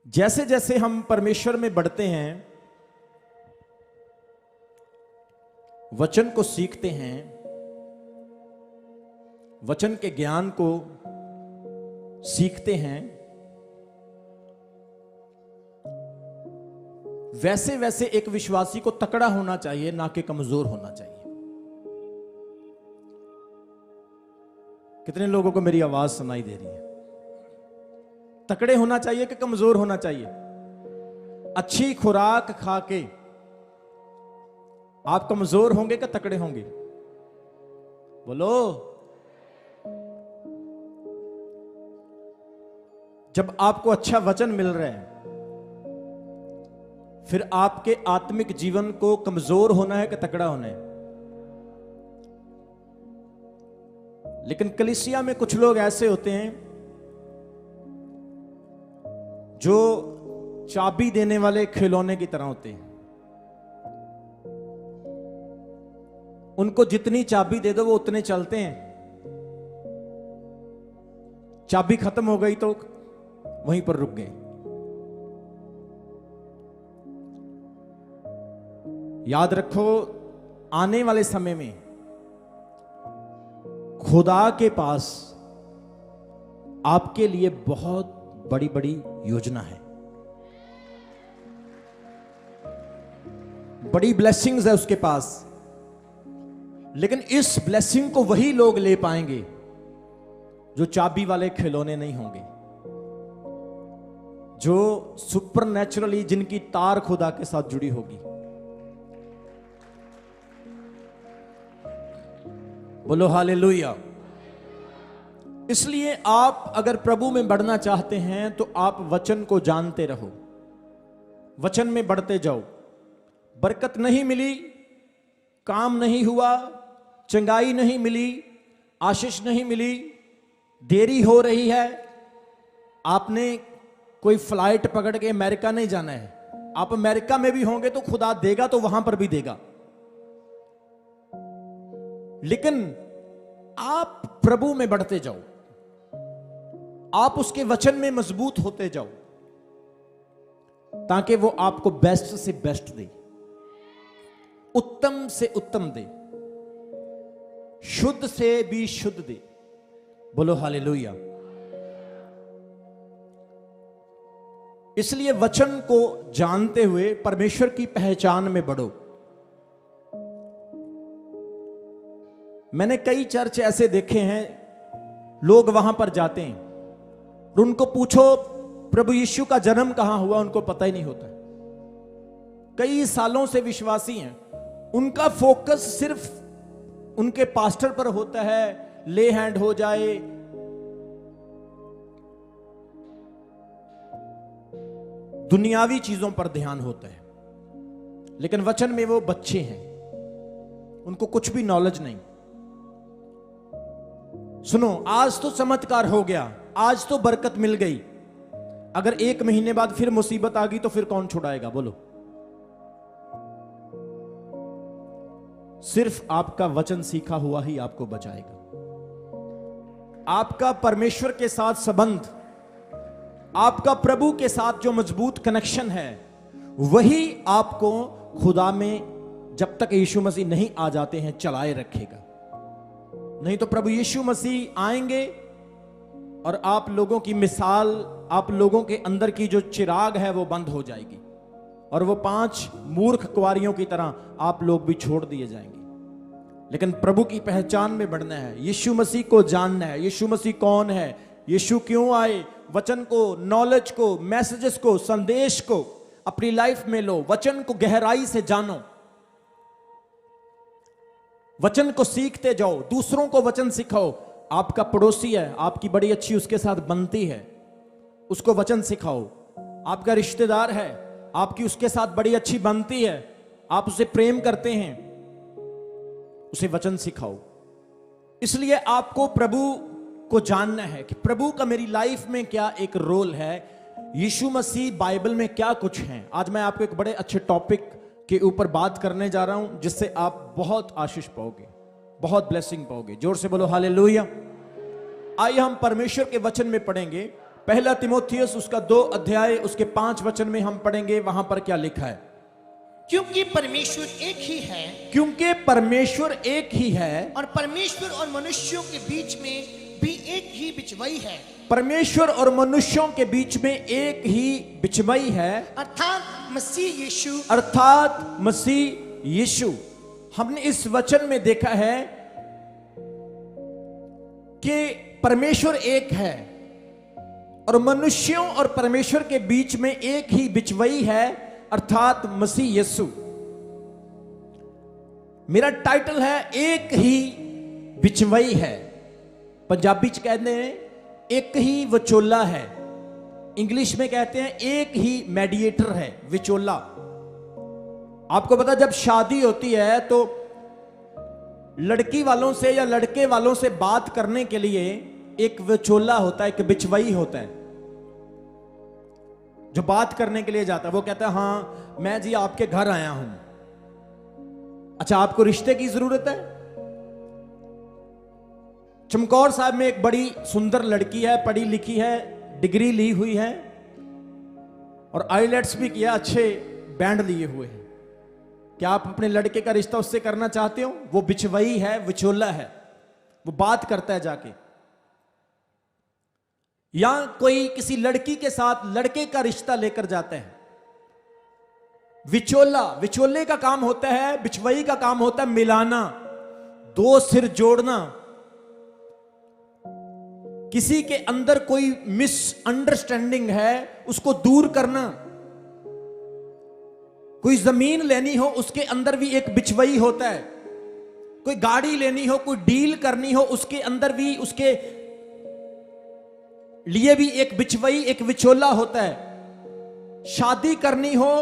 जैसे जैसे हम परमेश्वर में बढ़ते हैं, वचन को सीखते हैं, वचन के ज्ञान को सीखते हैं, वैसे वैसे एक विश्वासी को तकड़ा होना चाहिए, ना कि कमजोर होना चाहिए। कितने लोगों को मेरी आवाज सुनाई दे रही है? तकड़े होना चाहिए कि कमजोर होना चाहिए? अच्छी खुराक खा के आप कमजोर होंगे कि तकड़े होंगे? बोलो। जब आपको अच्छा वचन मिल रहा है, फिर आपके आत्मिक जीवन को कमजोर होना है कि तकड़ा होना है? लेकिन कलीसिया में कुछ लोग ऐसे होते हैं जो चाबी देने वाले खिलौने की तरह होते हैं। उनको जितनी चाबी दे दो वो उतने चलते हैं। चाबी खत्म हो गई तो वहीं पर रुक गए। याद रखो, आने वाले समय में खुदा के पास आपके लिए बहुत बड़ी बड़ी योजना है, बड़ी ब्लेसिंग्स है उसके पास। लेकिन इस ब्लेसिंग को वही लोग ले पाएंगे जो चाबी वाले खिलौने नहीं होंगे, जो सुपरनैचुरली जिनकी तार खुदा के साथ जुड़ी होगी। बोलो हालेलुया। इसलिए आप अगर प्रभु में बढ़ना चाहते हैं तो आप वचन को जानते रहो, वचन में बढ़ते जाओ। बरकत नहीं मिली, काम नहीं हुआ, चंगाई नहीं मिली, आशीष नहीं मिली, देरी हो रही है, आपने कोई फ्लाइट पकड़ के अमेरिका नहीं जाना है। आप अमेरिका में भी होंगे तो खुदा देगा, तो वहां पर भी देगा। लेकिन आप प्रभु में बढ़ते जाओ, आप उसके वचन में मजबूत होते जाओ, ताकि वो आपको बेस्ट से बेस्ट दे, उत्तम से उत्तम दे, शुद्ध से भी शुद्ध दे। बोलो हालेलुया। इसलिए वचन को जानते हुए परमेश्वर की पहचान में बढ़ो। मैंने कई चर्च ऐसे देखे हैं, लोग वहां पर जाते हैं और उनको पूछो प्रभु यीशु का जन्म कहां हुआ, उनको पता ही नहीं होता। कई सालों से विश्वासी हैं, उनका फोकस सिर्फ उनके पास्टर पर होता है, ले हैंड हो जाए, दुनियावी चीजों पर ध्यान होता है। लेकिन वचन में वो बच्चे हैं, उनको कुछ भी नॉलेज नहीं। सुनो, आज तो चमत्कार हो गया, आज तो बरकत मिल गई, अगर 1 महीने बाद फिर मुसीबत आ गई तो फिर कौन छुड़ाएगा? बोलो। सिर्फ आपका वचन सीखा हुआ ही आपको बचाएगा। आपका परमेश्वर के साथ संबंध, आपका प्रभु के साथ जो मजबूत कनेक्शन है, वही आपको खुदा में जब तक यीशु मसीह नहीं आ जाते हैं चलाए रखेगा। नहीं तो प्रभु यीशु मसीह आएंगे और आप लोगों की मिसाल, आप लोगों के अंदर की जो चिराग है वो बंद हो जाएगी और वो 5 मूर्ख कुंवारियों की तरह आप लोग भी छोड़ दिए जाएंगे। लेकिन प्रभु की पहचान में बढ़ना है, यीशु मसीह को जानना है, यीशु मसीह कौन है, यीशु क्यों आए, वचन को, नॉलेज को, मैसेजेस को, संदेश को अपनी लाइफ में लो, वचन को गहराई से जानो, वचन को सीखते जाओ, दूसरों को वचन सिखाओ। आपका पड़ोसी है, आपकी बड़ी अच्छी उसके साथ बनती है, उसको वचन सिखाओ। आपका रिश्तेदार है, आपकी उसके साथ बड़ी अच्छी बनती है, आप उसे प्रेम करते हैं, उसे वचन सिखाओ। इसलिए आपको प्रभु को जानना है कि प्रभु का मेरी लाइफ में क्या एक रोल है, यीशु मसीह बाइबल में क्या कुछ है। आज मैं आपको एक बड़े अच्छे टॉपिक के ऊपर बात करने जा रहा हूं, जिससे आप बहुत आशीष पाओगे, बहुत ब्लेसिंग पाओगे। जोर से बोलो हालेलुया। आइए हम परमेश्वर के वचन में पढ़ेंगे। पहला तिमोथियस उसका 2 अध्याय उसके 5 वचन में हम पढ़ेंगे। वहां पर क्या लिखा है? क्योंकि परमेश्वर एक ही है, क्योंकि परमेश्वर एक ही है और परमेश्वर और मनुष्यों के बीच में भी एक ही बिचवाई है। परमेश्वर और मनुष्यों के बीच में एक ही बिचवाई है, अर्थात मसीह यीशु। अर्थात मसीह यीशु। हमने इस वचन में देखा है कि परमेश्वर एक है और मनुष्यों और परमेश्वर के बीच में एक ही बिचवाई है, अर्थात मसीह यीशु। मेरा टाइटल है एक ही बिचवाई है। पंजाबी च कहते हैं एक ही विचोला है, इंग्लिश में कहते हैं एक ही मेडिएटर है, विचोला। आपको पता, जब शादी होती है तो लड़की वालों से या लड़के वालों से बात करने के लिए एक विचोला होता है, एक बिचवाई होता है जो बात करने के लिए जाता है। वो कहता है हाँ मैं जी आपके घर आया हूं, अच्छा आपको रिश्ते की जरूरत है। चमकौर साहब में एक बड़ी सुंदर लड़की है, पढ़ी लिखी है, डिग्री ली हुई है और आईलेट्स भी किया, अच्छे बैंड लिए हुए हैं। क्या आप अपने लड़के का रिश्ता उससे करना चाहते हो? वो बिचवाई है, विचोला है, वो बात करता है जाके। या कोई किसी लड़की के साथ लड़के का रिश्ता लेकर जाता है, विचोला, विचोले का काम होता है, बिचवाई का काम होता है मिलाना, दो सिर जोड़ना, किसी के अंदर कोई मिसअंडरस्टैंडिंग है उसको दूर करना, कोई जमीन लेनी हो उसके अंदर भी एक बिचवाई होता है, कोई गाड़ी लेनी हो, कोई डील करनी हो उसके अंदर भी, उसके लिए भी एक बिचवाई, एक विचोला होता है। शादी करनी हो,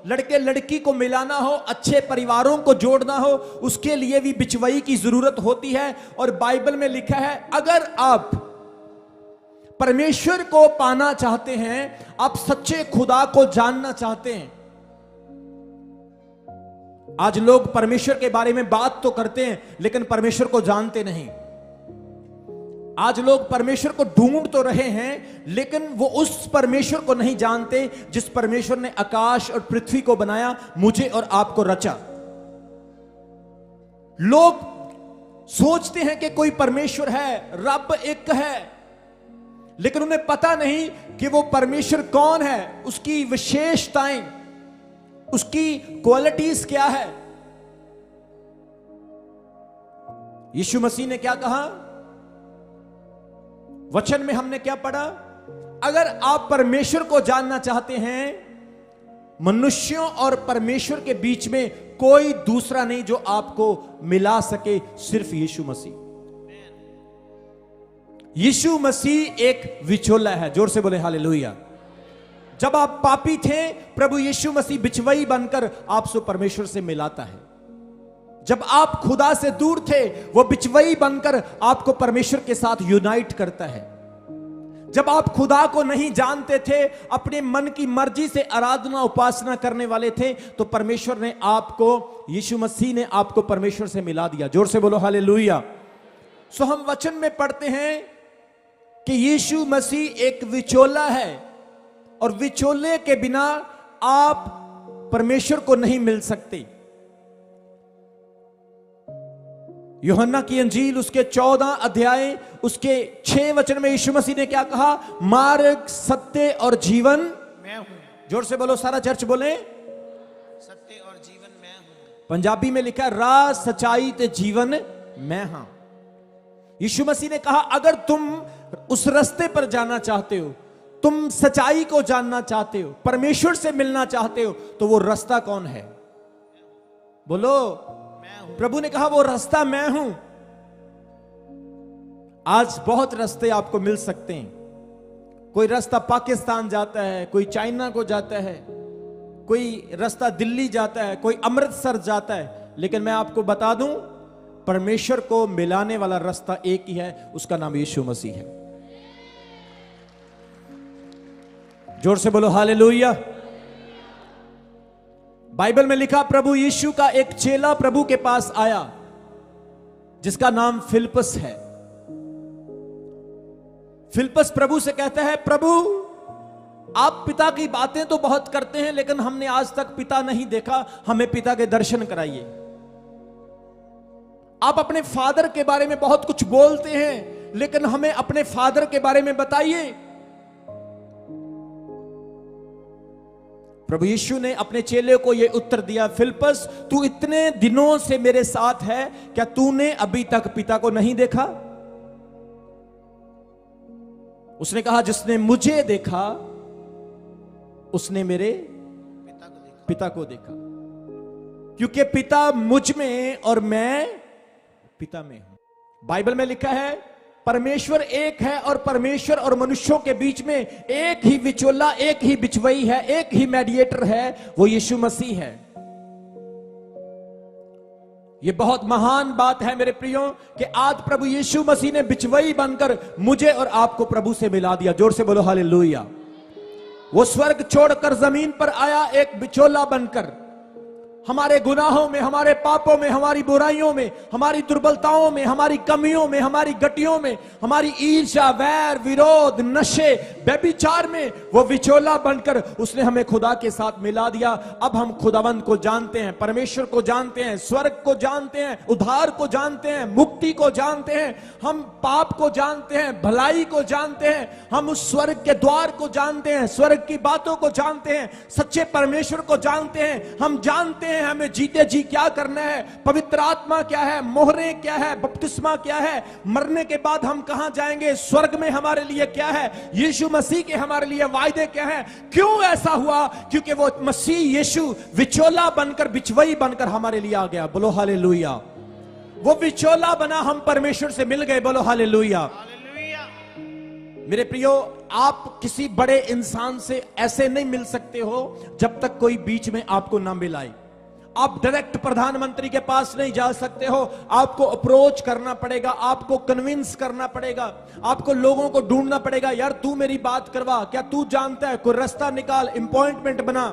लड़के लड़की को मिलाना हो, अच्छे परिवारों को जोड़ना हो, उसके लिए भी बिचवाई की जरूरत होती है। और बाइबल में लिखा है अगर आप परमेश्वर को पाना चाहते हैं, आप सच्चे खुदा को जानना चाहते हैं। आज लोग परमेश्वर के बारे में बात तो करते हैं लेकिन परमेश्वर को जानते नहीं। आज लोग परमेश्वर को ढूंढ तो रहे हैं लेकिन वो उस परमेश्वर को नहीं जानते जिस परमेश्वर ने आकाश और पृथ्वी को बनाया, मुझे और आपको रचा। लोग सोचते हैं कि कोई परमेश्वर है, रब एक है, लेकिन उन्हें पता नहीं कि वो परमेश्वर कौन है, उसकी विशेषताएं, उसकी क्वालिटीज क्या है। यीशु मसीह ने क्या कहा? वचन में हमने क्या पढ़ा? अगर आप परमेश्वर को जानना चाहते हैं, मनुष्यों और परमेश्वर के बीच में कोई दूसरा नहीं जो आपको मिला सके, सिर्फ यीशु मसीह। यीशु मसीह एक विचोला है। जोर से बोले हालेलुया। जब आप पापी थे, प्रभु यीशु मसीह बिचवाई बनकर आपसे परमेश्वर से मिलाता है। जब आप खुदा से दूर थे, वो बिचवाई बनकर आपको परमेश्वर के साथ यूनाइट करता है। जब आप खुदा को नहीं जानते थे, अपने मन की मर्जी से आराधना उपासना करने वाले थे, तो परमेश्वर ने आपको, यीशु मसीह ने आपको परमेश्वर से मिला दिया। जोर से बोलो हालेलुया। सो हम वचन में पढ़ते हैं कि यीशु मसीह एक विचोला है और विचोले के बिना आप परमेश्वर को नहीं मिल सकते। यूहन्ना की अंजील उसके 14 अध्याय उसके 6 वचन में यीशु मसीह ने क्या कहा? मार्ग, सत्य और जीवन मैं हूं। जोर से बोलो, सारा चर्च बोले, सत्य और जीवन मैं हूं। पंजाबी में लिखा राह, सच्चाई ते जीवन मैं हां। यीशु मसीह ने कहा अगर तुम उस रास्ते पर जाना चाहते हो, तुम सच्चाई को जानना चाहते हो, परमेश्वर से मिलना चाहते हो, तो वो रास्ता कौन है? बोलो, प्रभु ने कहा वो रास्ता मैं हूं। आज बहुत रास्ते आपको मिल सकते हैं। कोई रास्ता पाकिस्तान जाता है, कोई चाइना को जाता है, कोई रास्ता दिल्ली जाता है, कोई अमृतसर जाता है, लेकिन मैं आपको बता दूं, परमेश्वर को मिलाने वाला रास्ता एक ही है, उसका नाम यीशु मसीह है। जोर से बोलो हालेलुया। बाइबल में लिखा प्रभु यीशु का एक चेला प्रभु के पास आया जिसका नाम फिलिप्पस है। फिलिप्पस प्रभु से कहता है, प्रभु आप पिता की बातें तो बहुत करते हैं, लेकिन हमने आज तक पिता नहीं देखा, हमें पिता के दर्शन कराइए। आप अपने फादर के बारे में बहुत कुछ बोलते हैं, लेकिन हमें अपने फादर के बारे में बताइए। प्रभु यीशु ने अपने चेले को यह उत्तर दिया, फिलिप्पस तू इतने दिनों से मेरे साथ है, क्या तूने अभी तक पिता को नहीं देखा? उसने कहा, जिसने मुझे देखा उसने मेरे पिता को देखा, क्योंकि पिता मुझ में और मैं पिता में हूं। बाइबल में लिखा है, परमेश्वर एक है और परमेश्वर और मनुष्यों के बीच में एक ही विचोला, एक ही बिचवई है, एक ही मेडिएटर है, वो यीशु मसीह है। ये बहुत महान बात है मेरे प्रियो कि आज प्रभु यीशु मसीह ने बिचवई बनकर मुझे और आपको प्रभु से मिला दिया। जोर से बोलो हालेलुया। वो स्वर्ग छोड़कर जमीन पर आया एक बिचौला बनकर, हमारे गुनाहों में, हमारे पापों में, हमारी बुराइयों में, हमारी दुर्बलताओं में, हमारी कमियों में, हमारी गटियों में, हमारी ईर्ष्या, वैर, विरोध, नशे, व्यभिचार में वो विचोला बनकर उसने हमें खुदा के साथ मिला दिया। अब हम खुदावंद को जानते हैं, परमेश्वर को जानते हैं, स्वर्ग को जानते हैं, उद्धार को जानते हैं, मुक्ति को जानते हैं, हम पाप को जानते हैं, भलाई को जानते हैं, हम उस स्वर्ग के द्वार को जानते हैं, स्वर्ग की बातों को जानते हैं, सच्चे परमेश्वर को जानते हैं। हम जानते हैं हमें जीते जी क्या करना है, पवित्र आत्मा क्या है, मोहरें क्या है, बपतिस्मा क्या है, मरने के बाद हम कहां जाएंगे, स्वर्ग में हमारे लिए क्या है, यीशु मसीह के हमारे लिए वायदे क्या है। क्यों ऐसा हुआ? क्योंकि वो मसीह यीशु विचोला बनकर, बिचवई बनकर हमारे लिए आ गया। बोलो हालेलुया। वो विचोला बना, हम परमेश्वर से मिल गए। बोलो हालेलुया। मेरे प्रियो, आप किसी बड़े इंसान से ऐसे नहीं मिल सकते हो जब तक कोई बीच में आपको ना मिलाए। आप डायरेक्ट प्रधानमंत्री के पास नहीं जा सकते हो, आपको अप्रोच करना पड़ेगा, आपको कन्विंस करना पड़ेगा, आपको लोगों को ढूंढना पड़ेगा। यार तू मेरी बात करवा, क्या तू जानता है, कोई रास्ता निकाल, अपॉइंटमेंट बना।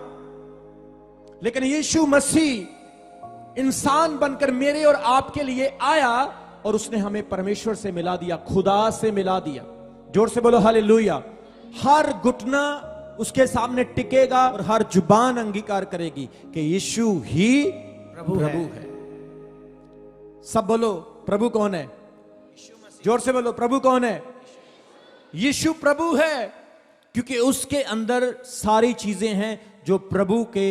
लेकिन यीशु मसीह इंसान बनकर मेरे और आपके लिए आया और उसने हमें परमेश्वर से मिला दिया, खुदा से मिला दिया। जोर से बोलो हालेलुया। हर घुटना उसके सामने टिकेगा और हर जुबान अंगीकार करेगी कि यीशु ही प्रभु है। सब बोलो, प्रभु कौन है? जोर से बोलो, प्रभु कौन है? यीशु प्रभु है, क्योंकि उसके अंदर सारी चीजें हैं जो प्रभु के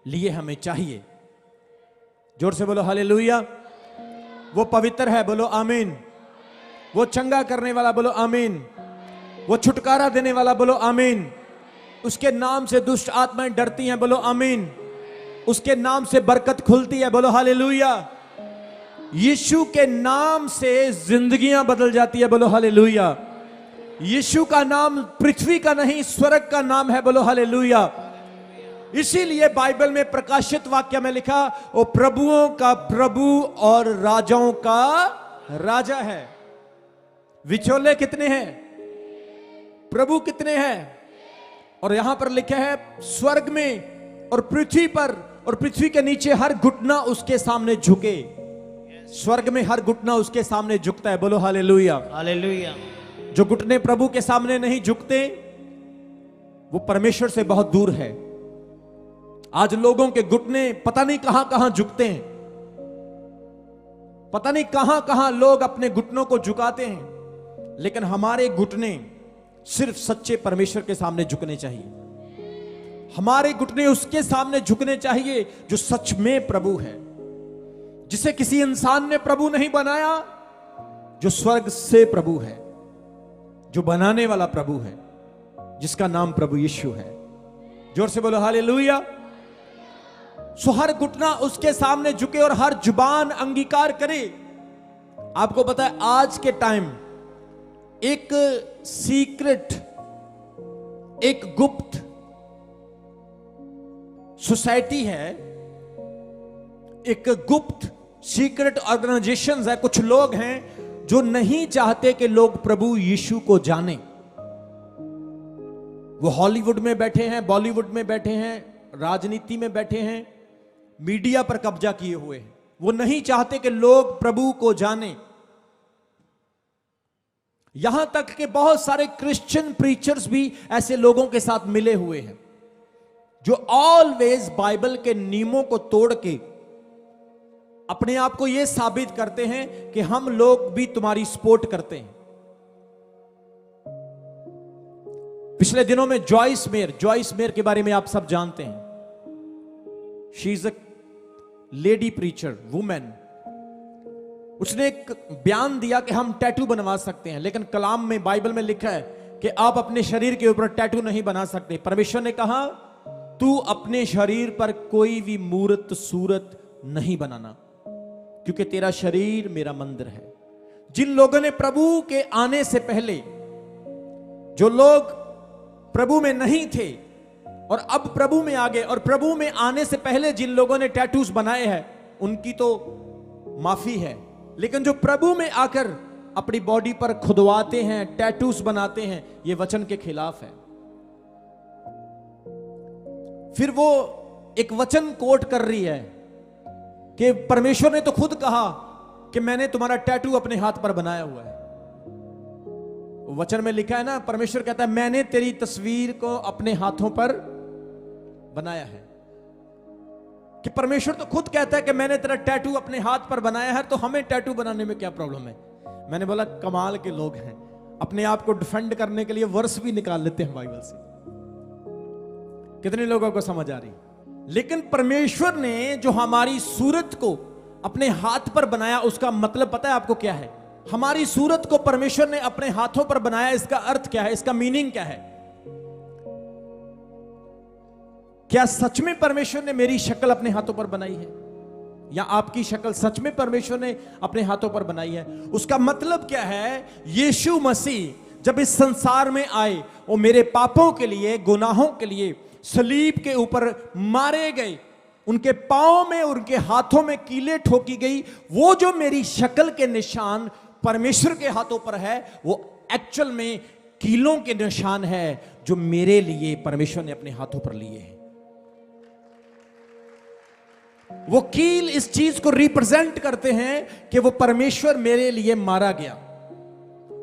लिए हमें चाहिए। जोर से बोलो हालेलुया। वो पवित्र है, बोलो आमीन। वो चंगा करने वाला, बोलो आमीन। वो छुटकारा देने वाला, बोलो आमीन। उसके नाम से दुष्ट आत्माएं डरती हैं, बोलो आमीन। उसके नाम से बरकत खुलती है, बोलो हालेलुया। यीशु के नाम से जिंदगियां बदल जाती है, बोलो हालेलुया। यीशु का नाम पृथ्वी का नहीं, स्वर्ग का नाम है, बोलो हालेलुया। इसीलिए बाइबल में प्रकाशित वाक्य में लिखा, वो प्रभुओं का प्रभु और राजाओं का राजा है। विचोले कितने हैं? प्रभु कितने हैं? और यहां पर लिखा है, स्वर्ग में और पृथ्वी पर और पृथ्वी के नीचे हर घुटना उसके सामने झुके। स्वर्ग में हर घुटना उसके सामने झुकता है, बोलो हालेलुया। हालेलुया। जो घुटने प्रभु के सामने नहीं झुकते वो परमेश्वर से बहुत दूर है। आज लोगों के घुटने पता नहीं कहां कहां झुकते हैं, पता नहीं कहां कहां लोग अपने घुटनों को झुकाते हैं, लेकिन हमारे घुटने सिर्फ सच्चे परमेश्वर के सामने झुकने चाहिए। हमारे घुटने उसके सामने झुकने चाहिए जो सच में प्रभु है, जिसे किसी इंसान ने प्रभु नहीं बनाया, जो स्वर्ग से प्रभु है, जो बनाने वाला प्रभु है, जिसका नाम प्रभु यीशु है। जोर से बोलो हालेलुया। सो हर घुटना उसके सामने झुके और हर जुबान अंगीकार करे। आपको पता है आज के टाइम एक सीक्रेट, एक गुप्त सोसाइटी है, एक गुप्त सीक्रेट ऑर्गेनाइजेशंस है। कुछ लोग हैं जो नहीं चाहते कि लोग प्रभु यीशु को जाने। वो हॉलीवुड में बैठे हैं, बॉलीवुड में बैठे हैं, राजनीति में बैठे हैं, मीडिया पर कब्जा किए हुए हैं। वो नहीं चाहते कि लोग प्रभु को जाने। यहां तक कि बहुत सारे क्रिश्चियन प्रीचर्स भी ऐसे लोगों के साथ मिले हुए हैं जो ऑलवेज बाइबल के नियमों को तोड़ के अपने आप को यह साबित करते हैं कि हम लोग भी तुम्हारी सपोर्ट करते हैं। पिछले दिनों में जॉइस मेयर के बारे में आप सब जानते हैं। She is a lady preacher, women. उसने एक बयान दिया कि हम टैटू बनवा सकते हैं, लेकिन कलाम में, बाइबल में लिखा है कि आप अपने शरीर के ऊपर टैटू नहीं बना सकते। परमेश्वर ने कहा तू अपने शरीर पर कोई भी मूर्त सूरत नहीं बनाना, क्योंकि तेरा शरीर मेरा मंदिर है। जिन लोगों ने प्रभु के आने से पहले, जो लोग प्रभु में नहीं थे और अब प्रभु में आ गए, और प्रभु में आने से पहले जिन लोगों ने टैटूज बनाए हैं उनकी तो माफी है, लेकिन जो प्रभु में आकर अपनी बॉडी पर खुदवाते हैं, टैटूज बनाते हैं, यह वचन के खिलाफ है। फिर वो एक वचन कोट कर रही है कि परमेश्वर ने तो खुद कहा कि मैंने तुम्हारा टैटू अपने हाथ पर बनाया हुआ है। वचन में लिखा है ना, परमेश्वर कहता है मैंने तेरी तस्वीर को अपने हाथों पर बनाया है। कि परमेश्वर तो खुद कहता है कि मैंने तेरा टैटू अपने हाथ पर बनाया है, तो हमें टैटू बनाने में क्या प्रॉब्लम है। मैंने बोला कमाल के लोग हैं, अपने आप को डिफेंड करने के लिए वर्स भी निकाल लेते हैं बाइबल से। कितने लोगों को समझ आ रही। लेकिन परमेश्वर ने जो हमारी सूरत को अपने हाथ पर बनाया, उसका मतलब पता है आपको क्या है? हमारी सूरत को परमेश्वर ने अपने हाथों पर बनाया, इसका अर्थ क्या है, इसका मीनिंग क्या है? क्या सच में परमेश्वर ने मेरी शक्ल अपने हाथों पर बनाई है, या आपकी शक्ल सच में परमेश्वर ने अपने हाथों पर बनाई है? उसका मतलब क्या है? यीशु मसीह जब इस संसार में आए, वो मेरे पापों के लिए, गुनाहों के लिए सलीब के ऊपर मारे गए, उनके पांव में, उनके हाथों में कीले ठोकी गई। वो जो मेरी शक्ल के निशान परमेश्वर के हाथों पर है, वो एक्चुअल में कीलों के निशान है जो मेरे लिए परमेश्वर ने अपने हाथों पर लिए हैं। वो कील इस चीज को रिप्रेजेंट करते हैं कि वो परमेश्वर मेरे लिए मारा गया।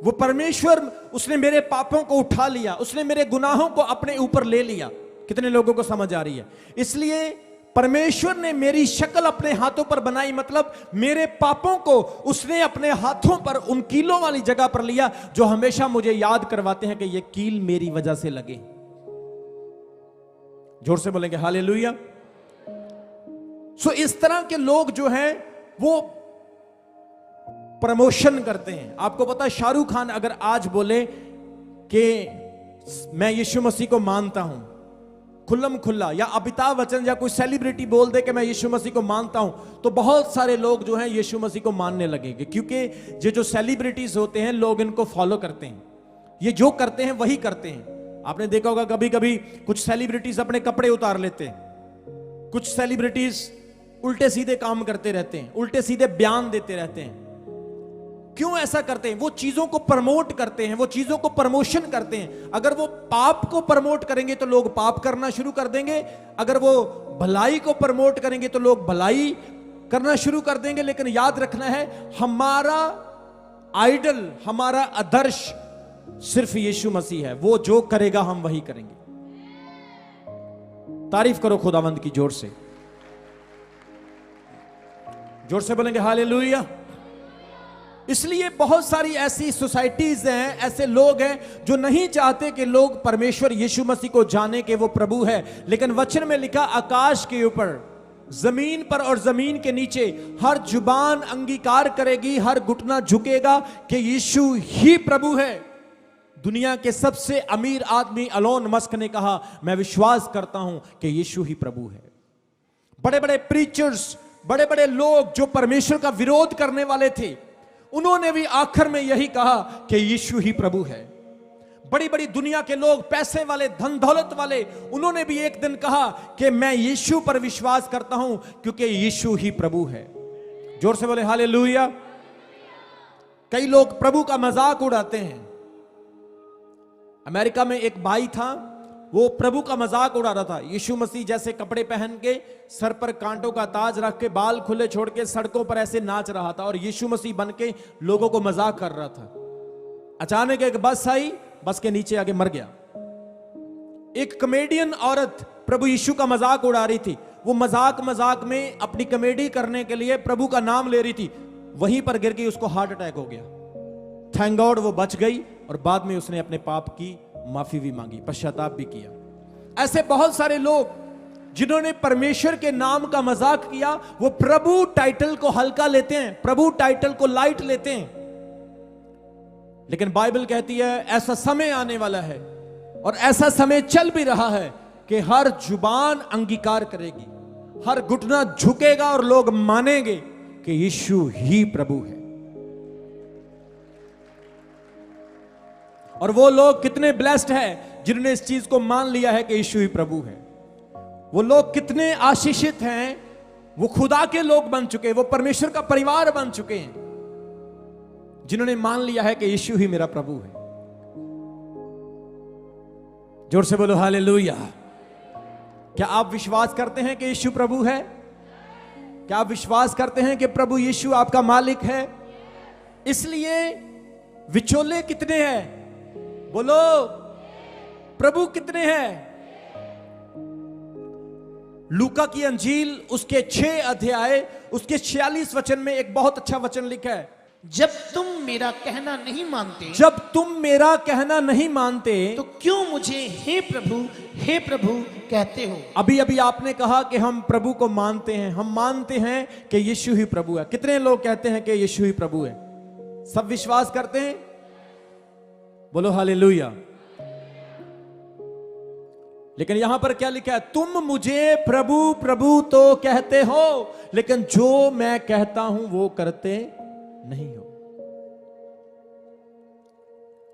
वो परमेश्वर, उसने मेरे पापों को उठा लिया, उसने मेरे गुनाहों को अपने ऊपर ले लिया। कितने लोगों को समझ आ रही है? इसलिए परमेश्वर ने मेरी शक्ल अपने हाथों पर बनाई, मतलब मेरे पापों को उसने अपने हाथों पर उन कीलों वाली जगह पर लिया जो हमेशा मुझे याद करवाते हैं कि ये कील मेरी वजह से लगे। जोर से बोलेंगे हालेलुया। सो इस तरह के लोग जो हैं वो प्रमोशन करते हैं। आपको पता है, शाहरुख खान अगर आज बोले कि मैं यीशु मसीह को मानता हूं खुल्लम खुल्ला, या अमिताभ बच्चन या कोई सेलिब्रिटी बोल दे कि मैं यीशु मसीह को मानता हूं, तो बहुत सारे लोग जो हैं यीशु मसीह को मानने लगेंगे, क्योंकि ये जो सेलिब्रिटीज होते हैं लोग इनको फॉलो करते हैं, ये जो करते हैं वही करते हैं। आपने देखा होगा कभी कभी कुछ सेलिब्रिटीज अपने कपड़े उतार लेते हैं, कुछ सेलिब्रिटीज उल्टे सीधे काम करते रहते हैं, उल्टे सीधे बयान देते रहते हैं। क्यों ऐसा करते हैं? वो चीजों को प्रमोट करते हैं, वो चीजों को प्रमोशन करते हैं। अगर वो पाप को प्रमोट करेंगे तो लोग पाप करना शुरू कर देंगे, अगर वो भलाई को प्रमोट करेंगे तो लोग भलाई करना शुरू कर देंगे। लेकिन याद रखना है, हमारा आइडल, हमारा आदर्श सिर्फ यीशु मसीह है। वो जो करेगा हम वही करेंगे। तारीफ करो खुदावंद की जोर से, जोर से बोलेंगे हालेलुया। इसलिए बहुत सारी ऐसी सोसाइटीज हैं, ऐसे लोग हैं जो नहीं चाहते कि लोग परमेश्वर यीशु मसीह को जाने के वो प्रभु है। लेकिन वचन में लिखा, आकाश के ऊपर, जमीन पर और जमीन के नीचे हर जुबान अंगीकार करेगी, हर घुटना झुकेगा कि यीशु ही प्रभु है। दुनिया के सबसे अमीर आदमी एलोन मस्क ने कहा, मैं विश्वास करता हूं कि यीशु ही प्रभु है। बड़े बड़े प्रीचर्स, बड़े बड़े लोग जो परमेश्वर का विरोध करने वाले थे, उन्होंने भी आखिर में यही कहा कि यीशु ही प्रभु है। बड़ी बड़ी दुनिया के लोग, पैसे वाले, धन दौलत वाले, उन्होंने भी एक दिन कहा कि मैं यीशु पर विश्वास करता हूं क्योंकि यीशु ही प्रभु है। जोर से बोले हालेलुया। कई लोग प्रभु का मजाक उड़ाते हैं। अमेरिका में एक भाई था, वो प्रभु का मजाक उड़ा रहा था। यीशु मसीह जैसे कपड़े पहन के, सर पर कांटों का ताज रख के, बाल खुले छोड़ के सड़कों पर ऐसे नाच रहा था और यीशु मसीह बन के लोगों को मजाक कर रहा था। अचानक एक बस आई, बस के नीचे आके मर गया। एक कॉमेडियन औरत प्रभु यीशु का मजाक उड़ा रही थी। वो मजाक मजाक में अपनी कॉमेडी करने के लिए प्रभु का नाम ले रही थी, वहीं पर गिर गई, उसको हार्ट अटैक हो गया। थैंक गॉड वो बच गई और बाद में उसने अपने पाप की माफी भी मांगी, पश्चाताप भी किया। ऐसे बहुत सारे लोग जिन्होंने परमेश्वर के नाम का मजाक किया, वो प्रभु टाइटल को हल्का लेते हैं, प्रभु टाइटल को लाइट लेते हैं। लेकिन बाइबल कहती है ऐसा समय आने वाला है और ऐसा समय चल भी रहा है कि हर जुबान अंगीकार करेगी, हर घुटना झुकेगा और लोग मानेंगे कि यीशु ही प्रभु है। और वो लोग कितने ब्लेस्ड हैं जिन्होंने इस चीज को मान लिया है कि यीशु ही प्रभु है। वो लोग कितने आशीषित हैं, वो खुदा के लोग बन चुके हैं, वो परमेश्वर का परिवार बन चुके हैं, जिन्होंने मान लिया है कि यीशु ही मेरा प्रभु है। जोर से बोलो हालेलुया। क्या आप विश्वास करते हैं कि यीशु प्रभु है? क्या आप विश्वास करते हैं कि प्रभु यीशु आपका मालिक है? इसलिए विचोले कितने हैं? बोलो, प्रभु कितने हैं? लूका की अंजील उसके 6 अध्याय उसके 46 वचन में एक बहुत अच्छा वचन लिखा है, जब तुम मेरा कहना नहीं मानते, जब तुम मेरा कहना नहीं मानते तो क्यों मुझे हे प्रभु कहते हो? अभी अभी आपने कहा कि हम प्रभु को मानते हैं, हम मानते हैं कि यीशु ही प्रभु है। कितने लोग कहते हैं कि यीशु ही प्रभु है? सब विश्वास करते हैं? बोलो हालेलुया। लेकिन यहां पर क्या लिखा है? तुम मुझे प्रभु प्रभु तो कहते हो, लेकिन जो मैं कहता हूं वो करते नहीं हो।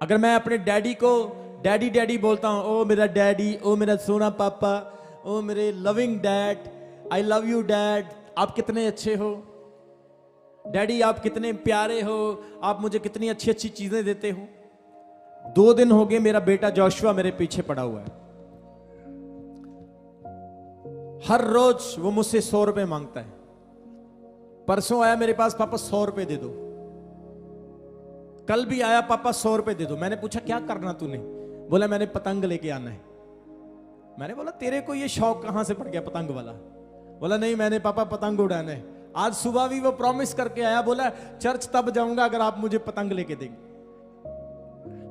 अगर मैं अपने डैडी को डैडी डैडी बोलता हूं, ओ मेरा डैडी, ओ मेरा सोना पापा, ओ मेरे loving dad, I love you dad, आप कितने अच्छे हो डैडी, आप कितने प्यारे हो, आप मुझे कितनी अच्छी अच्छी चीजें देते हो। 2 दिन हो गए मेरा बेटा जोशुआ मेरे पीछे पड़ा हुआ है। हर रोज वो मुझसे 100 रुपए मांगता है। परसों आया मेरे पास, पापा 100 रुपए दे दो। कल भी आया, पापा 100 रुपए दे दो। मैंने पूछा क्या करना तूने? बोला मैंने पतंग लेके आना है। मैंने बोला तेरे को ये शौक कहां से पड़ गया पतंग वाला? बोला नहीं मैंने पापा पतंग उड़ाना है। आज सुबह भी वो प्रॉमिस करके आया, बोला चर्च तब जाऊंगा अगर आप मुझे पतंग लेके देंगे।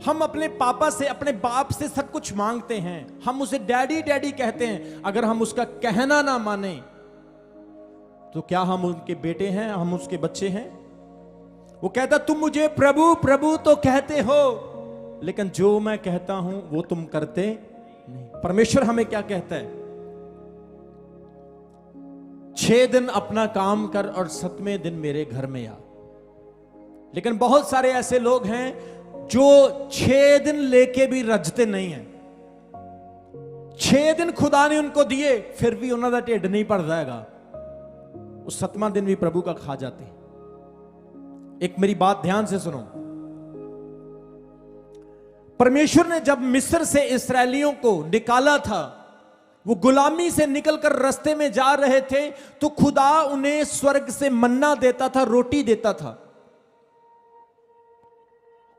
हम अपने पापा से, अपने बाप से सब कुछ मांगते हैं, हम उसे डैडी डैडी कहते हैं। अगर हम उसका कहना ना माने तो क्या हम उनके बेटे हैं? हम उसके बच्चे हैं? वो कहता तुम मुझे प्रभु प्रभु तो कहते हो, लेकिन जो मैं कहता हूं वो तुम करते नहीं। परमेश्वर हमें क्या कहता है? 6 दिन अपना काम कर और 7वें दिन मेरे घर में आ। लेकिन बहुत सारे ऐसे लोग हैं जो 6 दिन लेके भी रजते नहीं हैं। 6 दिन खुदा ने उनको दिए, फिर भी उन्होंने ढिड नहीं भर जाएगा, उस 7वां दिन भी प्रभु का खा जाते हैं। एक मेरी बात ध्यान से सुनो। परमेश्वर ने जब मिस्र से इस्राएलियों को निकाला था, वो गुलामी से निकलकर रास्ते में जा रहे थे, तो खुदा उन्हें स्वर्ग से मन्ना देता था, रोटी देता था।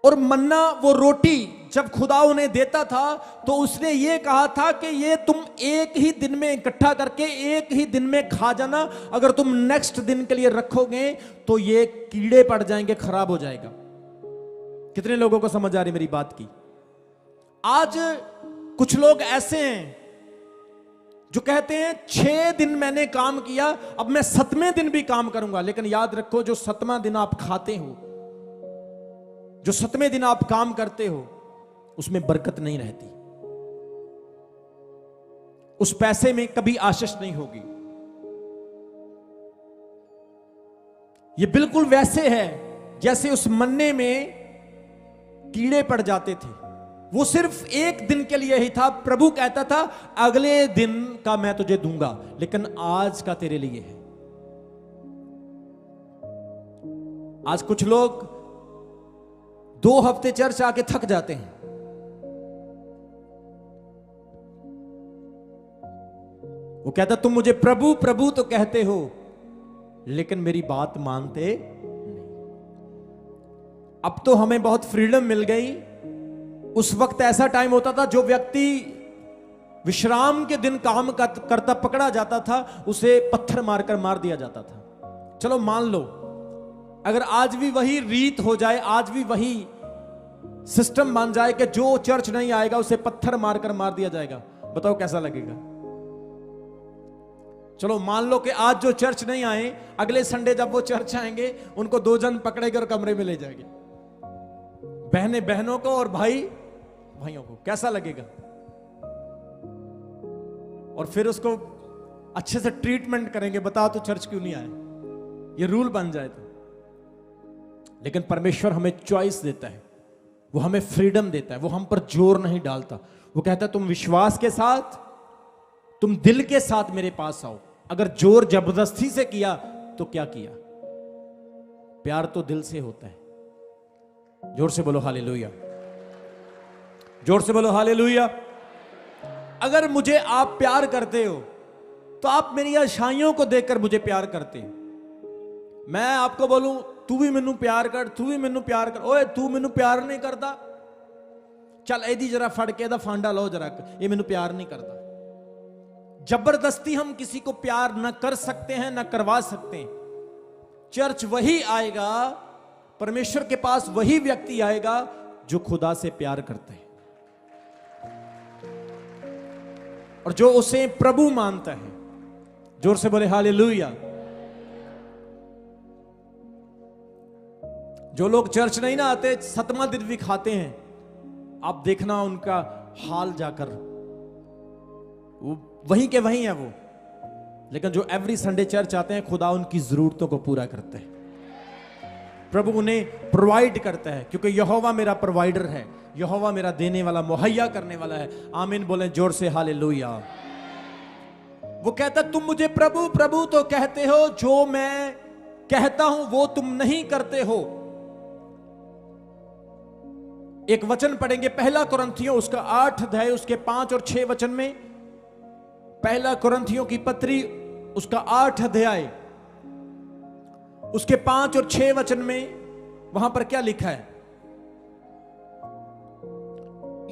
और मन्ना, वो रोटी जब खुदा उन्हें देता था तो उसने ये कहा था कि ये तुम एक ही दिन में इकट्ठा करके एक ही दिन में खा जाना। अगर तुम नेक्स्ट दिन के लिए रखोगे तो ये कीड़े पड़ जाएंगे, खराब हो जाएगा। कितने लोगों को समझ आ रही मेरी बात की? आज कुछ लोग ऐसे हैं जो कहते हैं 6 दिन मैंने काम किया, अब मैं 7वें दिन भी काम करूंगा। लेकिन याद रखो, जो 7वां दिन आप खाते हो, जो 7वें दिन आप काम करते हो, उसमें बरकत नहीं रहती। उस पैसे में कभी आशीष नहीं होगी। ये बिल्कुल वैसे है जैसे उस मन्ने में कीड़े पड़ जाते थे। वो सिर्फ एक दिन के लिए ही था। प्रभु कहता था अगले दिन का मैं तुझे दूंगा, लेकिन आज का तेरे लिए है। आज कुछ लोग 2 हफ्ते चर्च आके थक जाते हैं। वो कहता तुम मुझे प्रभु प्रभु तो कहते हो, लेकिन मेरी बात मानते नहीं। अब तो हमें बहुत फ्रीडम मिल गई। उस वक्त ऐसा टाइम होता था, जो व्यक्ति विश्राम के दिन काम करता पकड़ा जाता था, उसे पत्थर मारकर मार दिया जाता था। चलो मान लो, अगर आज भी वही रीत हो जाए, आज भी वही सिस्टम बन जाए कि जो चर्च नहीं आएगा उसे पत्थर मारकर मार दिया जाएगा, बताओ कैसा लगेगा? चलो मान लो कि आज जो चर्च नहीं आए, अगले संडे जब वो चर्च आएंगे, उनको 2 जन पकड़ेंगे और कमरे में ले जाएंगे, बहनें बहनों को और भाई भाइयों को। कैसा लगेगा? और फिर उसको अच्छे से ट्रीटमेंट करेंगे, बताओ तो चर्च क्यों नहीं आए? ये रूल बन जाए तो। लेकिन परमेश्वर हमें चॉइस देता है, वो हमें फ्रीडम देता है, वो हम पर जोर नहीं डालता। वो कहता है तुम विश्वास के साथ, तुम दिल के साथ मेरे पास आओ। अगर जोर जबरदस्ती से किया तो क्या किया? प्यार तो दिल से होता है। जोर से बोलो हालेलुया, जोर से बोलो हालेलुया। अगर मुझे आप प्यार करते हो तो आप मेरी अच्छाइयों को देखकर मुझे प्यार करते हो। मैं आपको बोलूं तू भी मैनू प्यार कर, तू भी मैनू प्यार कर, ओए तू मैनू प्यार नहीं करता, चल एदी जरा फड़ के दा फांडा लो जरा, ये मैनू प्यार नहीं करता। जबरदस्ती हम किसी को प्यार न कर सकते हैं, न करवा सकते हैं। चर्च वही आएगा, परमेश्वर के पास वही व्यक्ति आएगा जो खुदा से प्यार करता है और जो उसे प्रभु मानता है। जोर से बोले हालेलुया। जो लोग चर्च नहीं ना आते, 7वां दिन भी खाते हैं, आप देखना उनका हाल जाकर, वो वहीं के वहीं है वो। लेकिन जो एवरी संडे चर्च आते हैं, खुदा उनकी जरूरतों को पूरा करता है, प्रभु उन्हें प्रोवाइड करता है, क्योंकि यहोवा मेरा प्रोवाइडर है, यहोवा मेरा देने वाला, मुहैया करने वाला है। आमीन बोले जोर से हालेलुया। वो कहता तुम मुझे प्रभु प्रभु तो कहते हो, जो मैं कहता हूं वो तुम नहीं करते हो। एक वचन पढ़ेंगे, 1 कुरिन्थियों उसका 8 अध्याय उसके 5 और 6 वचन में। 1 कुरिन्थियों की पत्री उसका 8 अध्याय उसके 5 और 6 वचन में, वहां पर क्या लिखा है?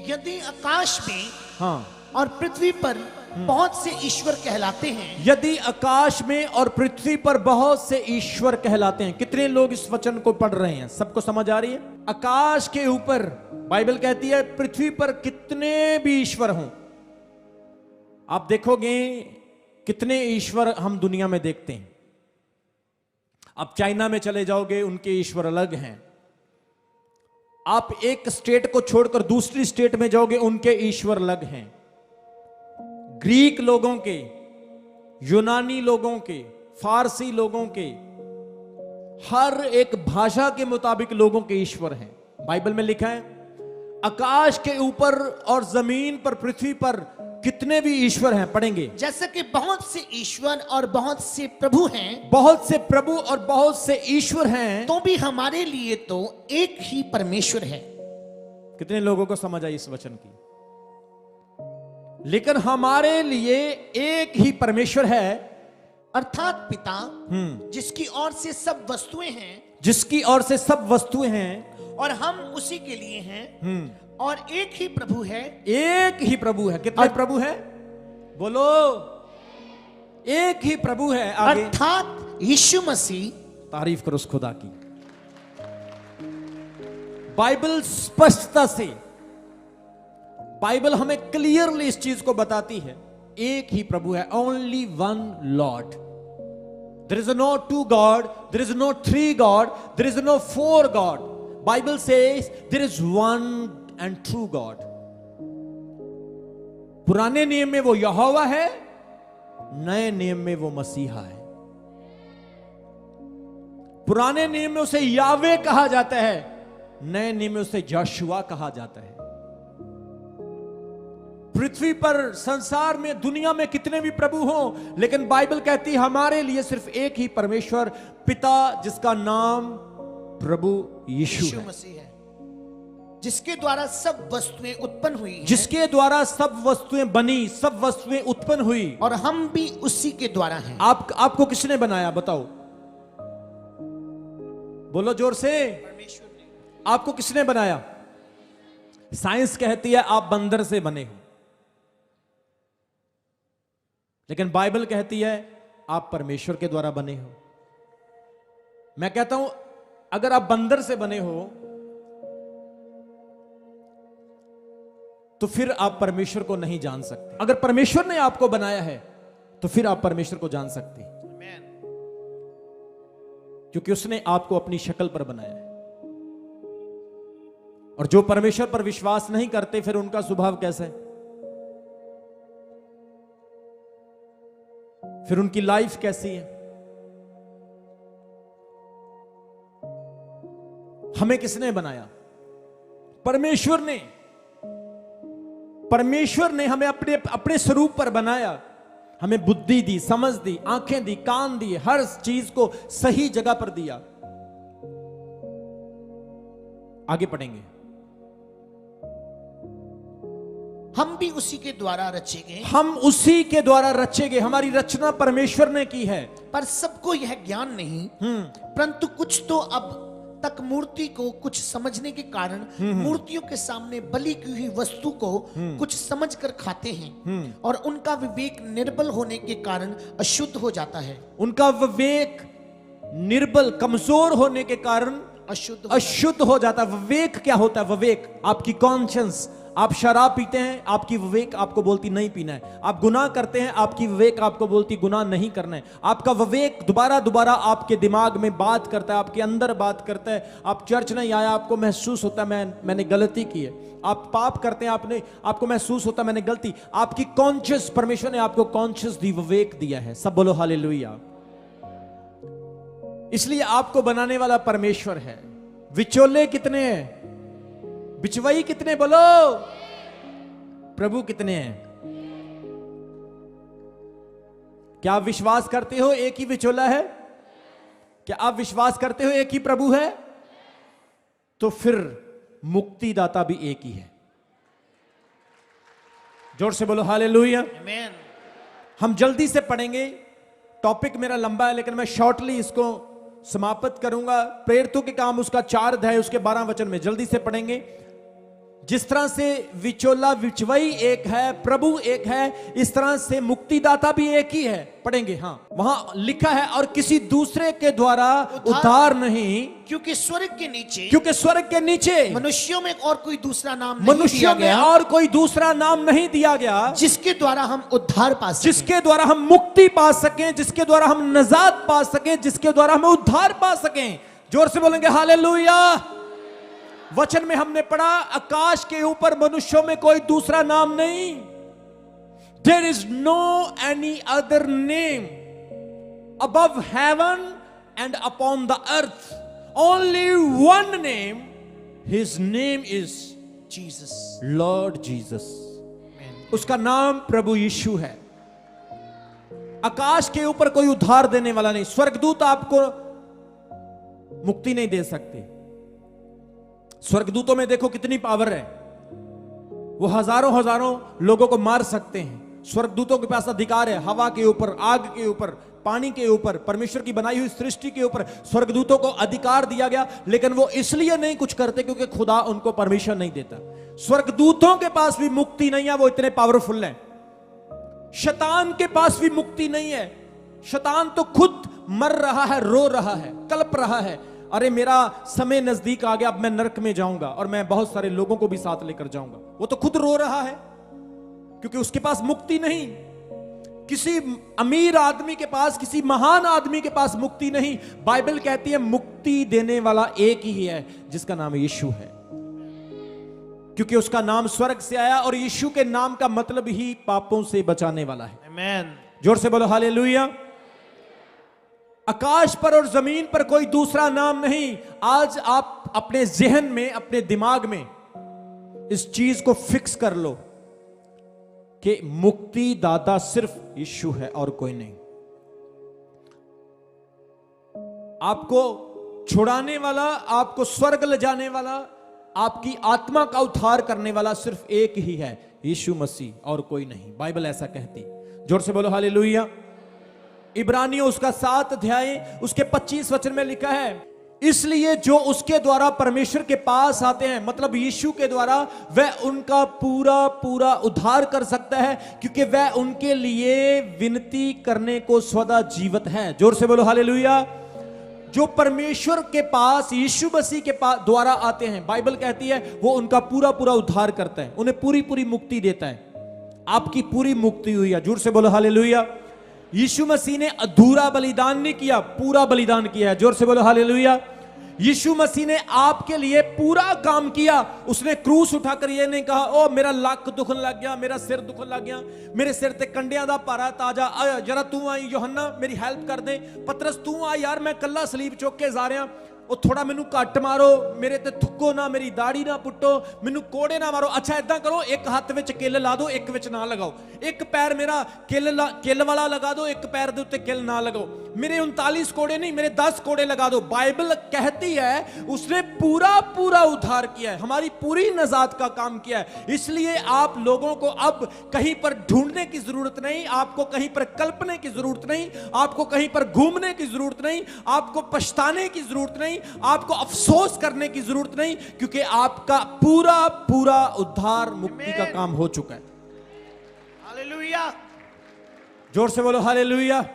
यदि आकाश में हाँ, और पृथ्वी पर बहुत से ईश्वर कहलाते हैं, यदि आकाश में और पृथ्वी पर बहुत से ईश्वर कहलाते हैं। कितने लोग इस वचन को पढ़ रहे हैं? सबको समझ आ रही है? आकाश के ऊपर बाइबल कहती है पृथ्वी पर कितने भी ईश्वर हों। आप देखोगे कितने ईश्वर हम दुनिया में देखते हैं। आप चाइना में चले जाओगे, उनके ईश्वर अलग हैं। आप एक स्टेट को छोड़कर दूसरी स्टेट में जाओगे, उनके ईश्वर अलग हैं। ग्रीक लोगों के, यूनानी लोगों के, फारसी लोगों के, हर एक भाषा के मुताबिक लोगों के ईश्वर हैं। बाइबल में लिखा है आकाश के ऊपर और जमीन पर, पृथ्वी पर कितने भी ईश्वर हैं। पढ़ेंगे, जैसे कि बहुत से ईश्वर और बहुत से प्रभु हैं, बहुत से प्रभु और बहुत से ईश्वर हैं, तो भी हमारे लिए तो एक ही परमेश्वर है। कितने लोगों को समझ आई इस वचन की? लेकिन हमारे लिए एक ही परमेश्वर है, अर्थात पिता, जिसकी ओर से सब वस्तुएं हैं, जिसकी ओर से सब वस्तुएं हैं, और हम उसी के लिए हैं, और एक ही प्रभु है। एक ही प्रभु है। कितने प्रभु है? बोलो, एक ही प्रभु है। आगे, अर्थात यीशु मसीह। तारीफ करो उस खुदा की। बाइबल स्पष्टता से, बाइबल हमें क्लियरली इस चीज को बताती है, एक ही प्रभु है। Only one lord. There is no 2 God, there is no 3 God, there is no 4 God. Bible says there is one and true God. पुराने नियम में वो यहोवा है, नए नियम में वो मसीहा है। पुराने नियम में उसे यावे कहा जाता है, नए नियम में उसे यहोशुआ कहा जाता है। पृथ्वी पर, संसार में, दुनिया में कितने भी प्रभु हों, लेकिन बाइबल कहती है हमारे लिए सिर्फ एक ही परमेश्वर, पिता, जिसका नाम प्रभु यीशु मसीह है, जिसके द्वारा सब वस्तुएं उत्पन्न हुई हैं, जिसके द्वारा सब वस्तुएं बनी, सब वस्तुएं उत्पन्न हुई, और हम भी उसी के द्वारा हैं। आपको किसने बनाया? बताओ, बोलो जोर से। आपको किसने बनाया? साइंस कहती है आप बंदर से बने हो, लेकिन बाइबल कहती है आप परमेश्वर के द्वारा बने हो। मैं कहता हूं अगर आप बंदर से बने हो तो फिर आप परमेश्वर को नहीं जान सकते। अगर परमेश्वर ने आपको बनाया है तो फिर आप परमेश्वर को जान सकते हैं, क्योंकि उसने आपको अपनी शक्ल पर बनाया है। और जो परमेश्वर पर विश्वास नहीं करते फिर उनका स्वभाव कैसा है, फिर उनकी लाइफ कैसी है? हमें किसने बनाया? परमेश्वर ने। परमेश्वर ने हमें अपने अपने स्वरूप पर बनाया, हमें बुद्धि दी, समझ दी, आंखें दी, कान दिए, हर चीज को सही जगह पर दिया। आगे पढ़ेंगे। हम भी उसी के द्वारा रचे गए। हम उसी के द्वारा रचे गए। हमारी रचना परमेश्वर ने की है। पर सबको यह ज्ञान नहीं, परंतु कुछ तो अब तक मूर्ति को कुछ समझने के कारण मूर्तियों के सामने बलि की हुई वस्तु को कुछ समझकर खाते हैं, और उनका विवेक निर्बल होने के कारण अशुद्ध हो जाता है। उनका विवेक निर्बल, कमजोर होने के कारण अशुद्ध हो जाता है। विवेक क्या होता है? विवेक आपकी कॉन्शियंस। आप शराब पीते हैं, आपकी विवेक आपको बोलती नहीं पीना है। आप गुनाह करते हैं, आपकी विवेक आपको बोलती गुनाह नहीं करना है। आपका विवेक दोबारा दोबारा आपके दिमाग में बात करता है, आपके अंदर बात करता है। आप चर्च नहीं आया, आपको महसूस होता है मैंने गलती की है। आप पाप करते हैं, आपको महसूस होता है मैंने गलती। आपकी कॉन्शियस, परमेश्वर ने आपको कॉन्शियस दी, विवेक दिया है। सब बोलो हालेलुया। इसलिए आपको बनाने वाला परमेश्वर है। विचोले कितने हैं? बिचवई कितने? बोलो। प्रभु कितने हैं? क्या आप विश्वास करते हो एक ही विचोला है? क्या आप विश्वास करते हो एक ही प्रभु है? तो फिर मुक्तिदाता भी एक ही है। जोर से बोलो हालेलुया। आमीन। हम जल्दी से पढ़ेंगे, टॉपिक मेरा लंबा है लेकिन मैं शॉर्टली इसको समाप्त करूंगा। प्रेरितों के काम उसका 4 अध्याय उसके 12 वचन में जल्दी से पढ़ेंगे। जिस तरह से विचोला विचवई एक है, प्रभु एक है, इस तरह से मुक्तिदाता भी एक ही है। पढ़ेंगे। हाँ, वहां लिखा है और किसी दूसरे के द्वारा उद्धार नहीं, क्योंकि स्वर्ग के नीचे मनुष्यों में और कोई दूसरा नाम नहीं दिया गया जिसके द्वारा हम उद्धार पा सकें, जिसके द्वारा हम मुक्ति पा सकें, जिसके द्वारा हम नजात पा सकें, जिसके द्वारा हम उद्धार पा सकें। जोर से बोलेंगे हालेलुया। वचन में हमने पढ़ा आकाश के ऊपर मनुष्यों में कोई दूसरा नाम नहीं। There is no any other name above heaven and upon the earth. Only one name. His name is Jesus. Lord Jesus. उसका नाम प्रभु यीशु है। आकाश के ऊपर कोई उद्धार देने वाला नहीं। स्वर्गदूत आपको मुक्ति नहीं दे सकते। स्वर्गदूतों में देखो कितनी पावर है, वो हजारों लोगों को मार सकते हैं। स्वर्गदूतों के पास अधिकार है हवा के ऊपर, आग के ऊपर, पानी के ऊपर, परमेश्वर की बनाई हुई सृष्टि के ऊपर स्वर्गदूतों को अधिकार दिया गया। लेकिन वो इसलिए नहीं कुछ करते क्योंकि खुदा उनको परमिशन नहीं देता। स्वर्गदूतों के पास भी मुक्ति नहीं है, वो इतने पावरफुल हैं। शैतान के पास भी मुक्ति नहीं है। शैतान तो खुद मर रहा है, रो रहा है, कल्प रहा है, अरे मेरा समय नजदीक आ गया, अब मैं नरक में जाऊंगा और मैं बहुत सारे लोगों को भी साथ लेकर जाऊंगा। वो तो खुद रो रहा है क्योंकि उसके पास मुक्ति नहीं। किसी अमीर आदमी के पास, किसी महान आदमी के पास मुक्ति नहीं। बाइबल कहती है मुक्ति देने वाला एक ही है जिसका नाम यीशु है, क्योंकि उसका नाम स्वर्ग से आया और यीशु के नाम का मतलब ही पापों से बचाने वाला है। आमीन। जोर से बोलो हालेलुया। आकाश पर और जमीन पर कोई दूसरा नाम नहीं। आज आप अपने जहन में, अपने दिमाग में इस चीज को फिक्स कर लो कि मुक्तिदाता सिर्फ यीशु है और कोई नहीं। आपको छुड़ाने वाला, आपको स्वर्ग ले जाने वाला, आपकी आत्मा का उद्धार करने वाला सिर्फ एक ही है, यीशु मसीह, और कोई नहीं। बाइबल ऐसा कहती। जोर से बोलो हालेलुया। इब्रानियों उसका 7 अध्याय उसके 25 वचन में लिखा है इसलिए जो उसके द्वारा परमेश्वर के पास आते हैं, मतलब यीशु के द्वारा, वह उनका पूरा पूरा उद्धार कर सकता है, क्योंकि वह उनके लिए विनती करने को सदा जीवित है। जोर से बोलो हालेलुया। जो परमेश्वर के पास यीशु मसीह के पास द्वारा आते हैं, बाइबल कहती है वो उनका पूरा पूरा उद्धार करता है, उन्हें पूरी पूरी मुक्ति देता है। आपकी पूरी मुक्ति हुई है। जोर से बोलो हालेलुया। यीशु मसीह ने अधूरा बलिदान नहीं किया, पूरा बलिदान किया है। जोर से बोलो हालेलुया। यीशु मसीह ने आपके लिए पूरा काम किया। उसने क्रूस उठाकर ये नहीं कहा, ओ मेरा लक दुखन लग गया, मेरा सिर दुखन लग गया, मेरे सिर ते कंडियां दा भारा ताजा, जरा तू आई यूहन्ना मेरी हेल्प कर दे, पतरस तू आ यार मैं कल्ला सलीब चुक के जा रहा, ਉਹ ਥੋੜਾ ਮੈਨੂੰ ਘੱਟ ਮਾਰੋ, ਮੇਰੇ ਤੇ ਥੁੱਕੋ ਨਾ, ਮੇਰੀ ਦਾੜੀ ਨਾ ਪੁੱਟੋ, ਮੈਨੂੰ ਕੋੜੇ ਨਾ ਮਾਰੋ। ਅੱਛਾ ਇਦਾਂ ਕਰੋ, ਇੱਕ ਹੱਥ ਵਿੱਚ ਕਿੱਲ ਲਾ ਦਿਓ, ਇੱਕ ਵਿੱਚ ਨਾ ਲਗਾਓ, ਇੱਕ ਪੈਰ ਮੇਰਾ ਕਿੱਲ ਵਾਲਾ ਲਗਾ ਦਿਓ, ਇੱਕ ਪੈਰ ਦੇ ਉੱਤੇ ਕਿੱਲ ਨਾ ਲਗਾਓ, मेरे 39 कोड़े नहीं मेरे 10 कोड़े लगा दो। बाइबल कहती है उसने पूरा पूरा उद्धार किया है, हमारी पूरी नजात का काम किया है। इसलिए आप लोगों को अब कहीं पर ढूंढने की जरूरत नहीं, आपको कहीं पर कल्पने की जरूरत नहीं, आपको कहीं पर घूमने की जरूरत नहीं, आपको पछताने की जरूरत नहीं, आपको अफसोस करने की जरूरत नहीं, क्योंकि आपका पूरा पूरा उद्धार मुक्ति का काम हो चुका है। हालेलुया। जोर से बोलो हालेलुया।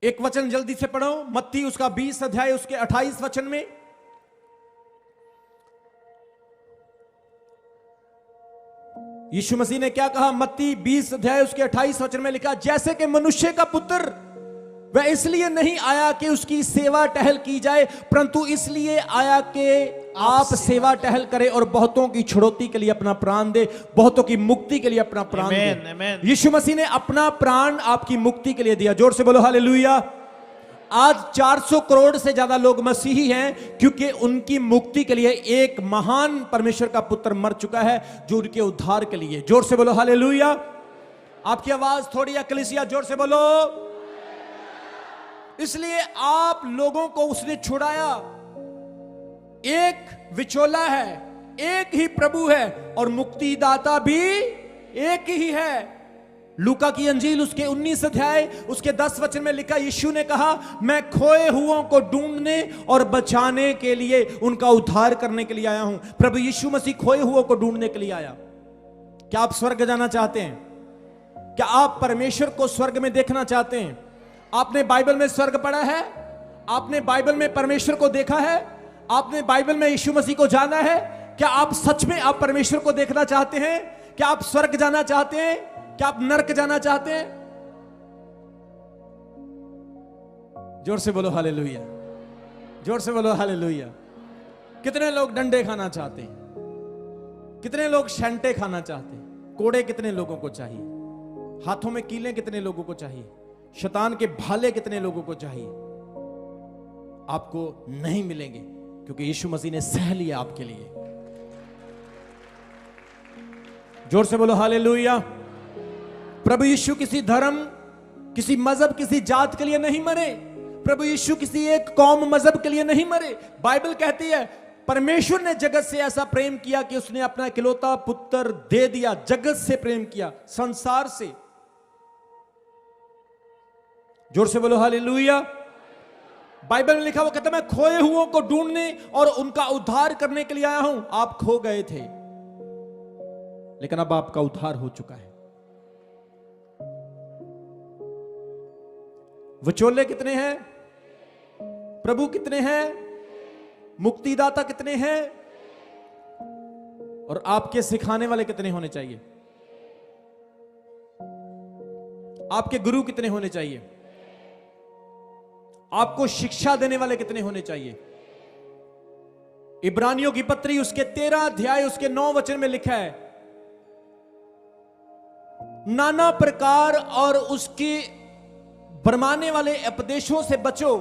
एक वचन जल्दी से पढ़ो, मत्ती उसका 20 अध्याय उसके 28 वचन में। यीशु मसीह ने क्या कहा? मत्ती 20 अध्याय उसके 28 वचन में लिखा, जैसे कि मनुष्य का पुत्र वह इसलिए नहीं आया कि उसकी सेवा टहल की जाए, परंतु इसलिए आया कि आप सेवा टहल करें और बहुतों की छुड़ौती के लिए अपना प्राण दे, बहुतों की मुक्ति के लिए अपना प्राण दे। यीशु मसीह ने अपना प्राण आपकी मुक्ति के लिए दिया। जोर से बोलो हालेलुया। आज 400 करोड़ से ज्यादा लोग मसीही हैं, क्योंकि उनकी मुक्ति के लिए एक महान परमेश्वर का पुत्र मर चुका है, जो उनके उद्धार के लिए। जोर से बोलो हालेलुया। आपकी आवाज थोड़ी कलीसिया जोर से बोलो। इसलिए आप लोगों को उसने छुड़ाया। एक विचोला है, एक ही प्रभु है, और मुक्तिदाता भी एक ही है। लूका की अंजील उसके 19 अध्याय उसके 10 वचन में लिखा, यीशु ने कहा, मैं खोए हुओं को ढूंढने और बचाने के लिए, उनका उद्धार करने के लिए आया हूं। प्रभु यीशु मसीह खोए हुओं को ढूंढने के लिए आया। क्या आप स्वर्ग जाना चाहते हैं? क्या आप परमेश्वर को स्वर्ग में देखना चाहते हैं? आपने बाइबल में स्वर्ग पढ़ा है? आपने बाइबल में परमेश्वर को देखा है? आपने बाइबल में यीशु मसीह को जाना है? क्या आप सच में आप परमेश्वर को देखना चाहते हैं? क्या आप स्वर्ग जाना चाहते हैं? क्या आप नरक जाना चाहते हैं? जोर से बोलो हालेलुया। जोर से बोलो हालेलुया। कितने लोग डंडे खाना चाहते हैं? कितने लोग शंटे खाना चाहते हैं? कोड़े कितने लोगों को चाहिए? हाथों में कीलें कितने लोगों को चाहिए? शैतान के भाले कितने लोगों को चाहिए? आपको नहीं मिलेंगे, क्योंकि यीशु मसीह ने सह लिया आपके लिए। जोर से बोलो हालेलुया। प्रभु यीशु किसी धर्म, किसी मजहब, किसी जात के लिए नहीं मरे। प्रभु यीशु किसी एक कौम मजहब के लिए नहीं मरे। बाइबल कहती है परमेश्वर ने जगत से ऐसा प्रेम किया कि उसने अपना इकलौता पुत्र दे दिया। जगत से प्रेम किया, संसार से। जोर से बोलो हालेलुया। बाइबल में लिखा हुआ कहता, मैं खोए हुओं को ढूंढने और उनका उद्धार करने के लिए आया हूं। आप खो गए थे, लेकिन अब आपका उद्धार हो चुका है। विचोले कितने हैं? प्रभु कितने हैं? मुक्तिदाता कितने हैं? और आपके सिखाने वाले कितने होने चाहिए? आपके गुरु कितने होने चाहिए? आपको शिक्षा देने वाले कितने होने चाहिए? इब्रानियों की पत्री उसके 13 अध्याय उसके 9 वचन में लिखा है, नाना प्रकार और उसके भरमाने वाले उपदेशों से बचो,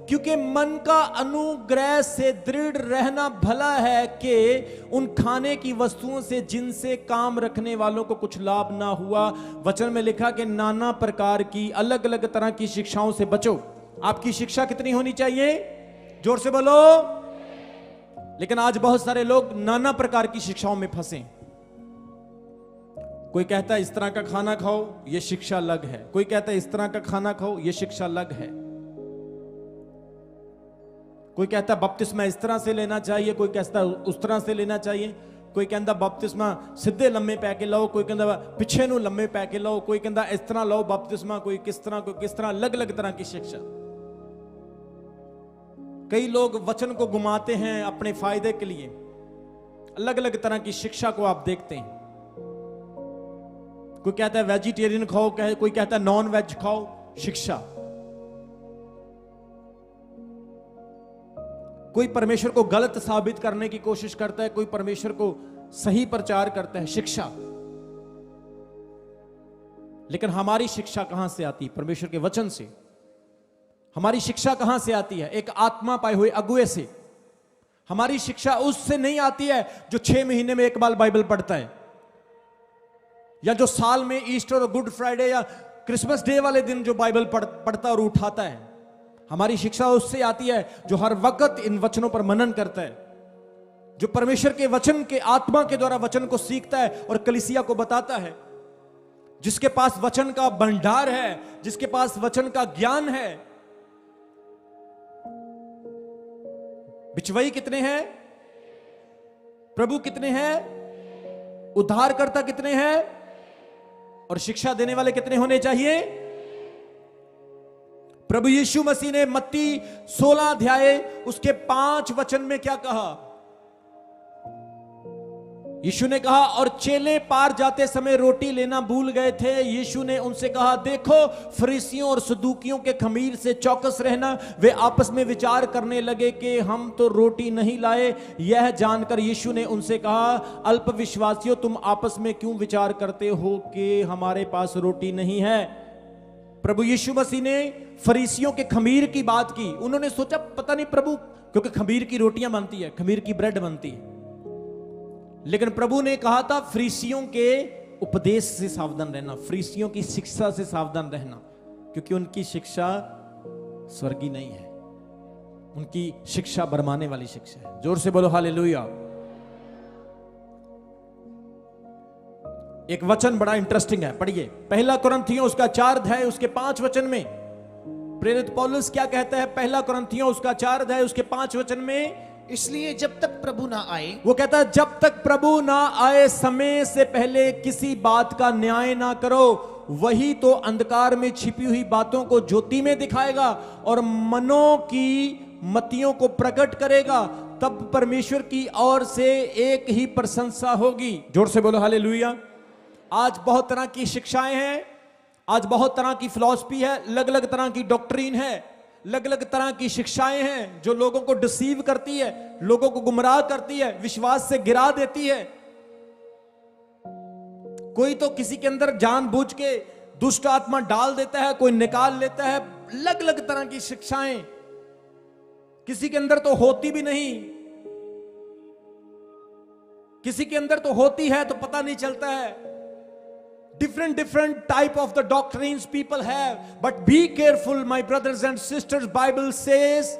क्योंकि मन का अनुग्रह से दृढ़ रहना भला है कि उन खाने की वस्तुओं से जिनसे काम रखने वालों को कुछ लाभ ना हुआ। वचन में लिखा कि नाना प्रकार की अलग अलग तरह की शिक्षाओं से बचो। आपकी शिक्षा कितनी होनी चाहिए? जोर से बोलो। लेकिन आज बहुत सारे लोग नाना प्रकार की शिक्षाओं में फंसे। कोई कहता है इस तरह का खाना खाओ, ये शिक्षा अलग है। कोई कहता है इस तरह का खाना खाओ, ये शिक्षा अलग है। कोई कहता है बपतिस्मा इस तरह से लेना चाहिए, कोई कहता है उस तरह से लेना चाहिए। कोई कहता बपतिस्मा सीधे लम्बे पै के लो, कोई कहता पिछे नू लम्बे पै के लो, कोई कहता इस तरह लो बपतिस्मा, कोई किस तरह, अलग अलग तरह की शिक्षा। कई लोग वचन को घुमाते हैं अपने फायदे के लिए। अलग अलग तरह की शिक्षा को आप देखते हैं। कोई कहता है वेजिटेरियन खाओ, कोई कहता है नॉन वेज खाओ, शिक्षा। कोई परमेश्वर को गलत साबित करने की कोशिश करता है, कोई परमेश्वर को सही प्रचार करता है, शिक्षा। लेकिन हमारी शिक्षा कहां से आती है? परमेश्वर के वचन से। हमारी शिक्षा कहां से आती है? एक आत्मा पाए हुए अगुए से। हमारी शिक्षा उससे नहीं आती है जो 6 महीने में एक बार बाइबल पढ़ता है, या जो साल में ईस्टर और गुड फ्राइडे या क्रिसमस डे वाले दिन जो बाइबल पढ़ता और उठाता है। हमारी शिक्षा उससे आती है जो हर वक्त इन वचनों पर मनन करता है, जो परमेश्वर के वचन के आत्मा के द्वारा वचन को सीखता है और कलीसिया को बताता है, जिसके पास वचन का भंडार है, जिसके पास वचन का ज्ञान है। बिचवई कितने हैं? प्रभु कितने हैं? उद्धारकर्ता कितने हैं? और शिक्षा देने वाले कितने होने चाहिए? प्रभु यीशु मसीह ने मत्ती 16 अध्याय उसके 5 वचन में क्या कहा? यीशु ने कहा, और चेले पार जाते समय रोटी लेना भूल गए थे। यीशु ने उनसे कहा, देखो फरीसियों और सदूकियों के खमीर से चौकस रहना। वे आपस में विचार करने लगे कि हम तो रोटी नहीं लाए। यह जानकर यीशु ने उनसे कहा, अल्पविश्वासियों, तुम आपस में क्यों विचार करते हो कि हमारे पास रोटी नहीं है? प्रभु यीशु मसीह ने फरीसियों के खमीर की बात की। उन्होंने सोचा पता नहीं प्रभु, क्योंकि खमीर की रोटियां बनती है, खमीर की ब्रेड बनती है। लेकिन प्रभु ने कहा था फरीसियों के उपदेश से सावधान रहना, फरीसियों की शिक्षा से सावधान रहना, क्योंकि उनकी शिक्षा स्वर्गीय नहीं है, उनकी शिक्षा भरमाने वाली शिक्षा है। जोर से बोलो हालेलुया। एक वचन बड़ा इंटरेस्टिंग है, पढ़िए। पहला कुरिन्थियों उसका 4 अध्याय उसके 5 वचन में प्रेरित पौलुस क्या कहता है? पहला कुरिन्थियों उसका 4 अध्याय उसके 5 वचन में, इसलिए जब तक प्रभु ना आए, वो कहता है जब तक प्रभु ना आए समय से पहले किसी बात का न्याय ना करो। वही तो अंधकार में छिपी हुई बातों को ज्योति में दिखाएगा और मनों की मतियों को प्रकट करेगा। तब परमेश्वर की ओर से एक ही प्रशंसा होगी। जोर से बोलो हालेलुया। आज बहुत तरह की शिक्षाएं हैं, आज बहुत तरह की फिलॉसफी है, अलग अलग तरह की डॉक्ट्रीन है, अलग अलग तरह की शिक्षाएं हैं जो लोगों को डिसीव करती है, लोगों को गुमराह करती है, विश्वास से गिरा देती है। कोई तो किसी के अंदर जानबूझ के दुष्ट आत्मा डाल देता है, कोई निकाल लेता है। अलग अलग तरह की शिक्षाएं किसी के अंदर तो होती भी नहीं, किसी के अंदर तो होती है तो पता नहीं चलता है। different type of the doctrines people have, but be careful my brothers and sisters. Bible says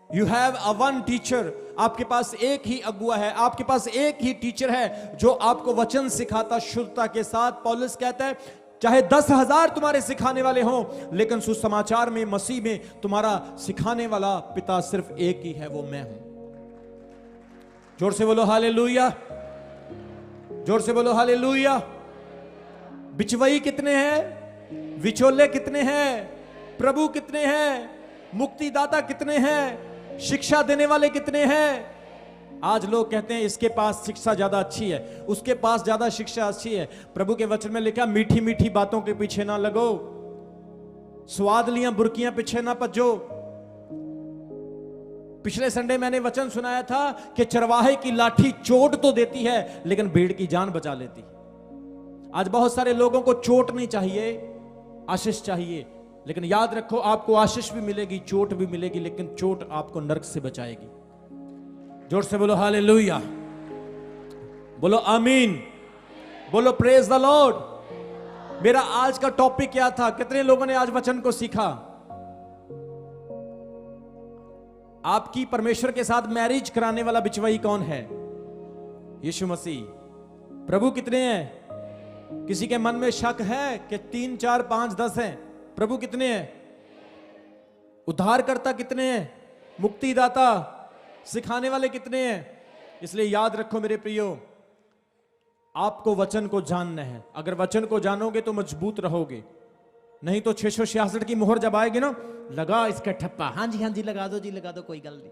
you have a one teacher. आपके पास एक ही अगुआ है, आपके पास एक ही टीचर है जो आपको वचन सिखाता शुद्धता के साथ। पौलुस कहता है चाहे 10,000 तुम्हारे सिखाने वाले हों, लेकिन सुसमाचार में मसीह में तुम्हारा सिखाने वाला पिता सिर्फ एक ही है, वो मैं हूं। जोर से बोलो हालेलुया, जोर से बोलो हालेलुया। बिचवई कितने हैं? विचोले कितने हैं? प्रभु कितने हैं? मुक्तिदाता कितने हैं? शिक्षा देने वाले कितने हैं? आज लोग कहते हैं इसके पास शिक्षा ज्यादा अच्छी है, उसके पास ज्यादा शिक्षा अच्छी है। प्रभु के वचन में लिखा मीठी मीठी बातों के पीछे ना लगो, स्वाद लिया बुरकियां पीछे ना भजो। पिछले संडे मैंने वचन सुनाया था कि चरवाहे की लाठी चोट तो देती है लेकिन भेड़ की जान बचा लेती। आज बहुत सारे लोगों को चोट नहीं चाहिए, आशीष चाहिए। लेकिन याद रखो आपको आशीष भी मिलेगी, चोट भी मिलेगी, लेकिन चोट आपको नरक से बचाएगी। जोर से बोलो हालेलुया, बोलो आमीन, बोलो प्रेज द लॉर्ड। मेरा आज का टॉपिक क्या था? कितने लोगों ने आज वचन को सीखा? आपकी परमेश्वर के साथ मैरिज कराने वाला बिचवाई कौन है? यीशु मसीह। प्रभु कितने हैं? किसी के मन में शक है कि 3 4 5 10 हैं? प्रभु कितने हैं? उद्धारकर्ता कितने हैं? मुक्तिदाता सिखाने वाले कितने हैं? इसलिए याद रखो मेरे प्रियो, आपको वचन को जानना है। अगर वचन को जानोगे तो मजबूत रहोगे, नहीं तो 666 की मोहर जब आएगी ना, लगा इसका ठप्पा, हाँ जी लगा दो जी, लगा दो, कोई गल नहीं।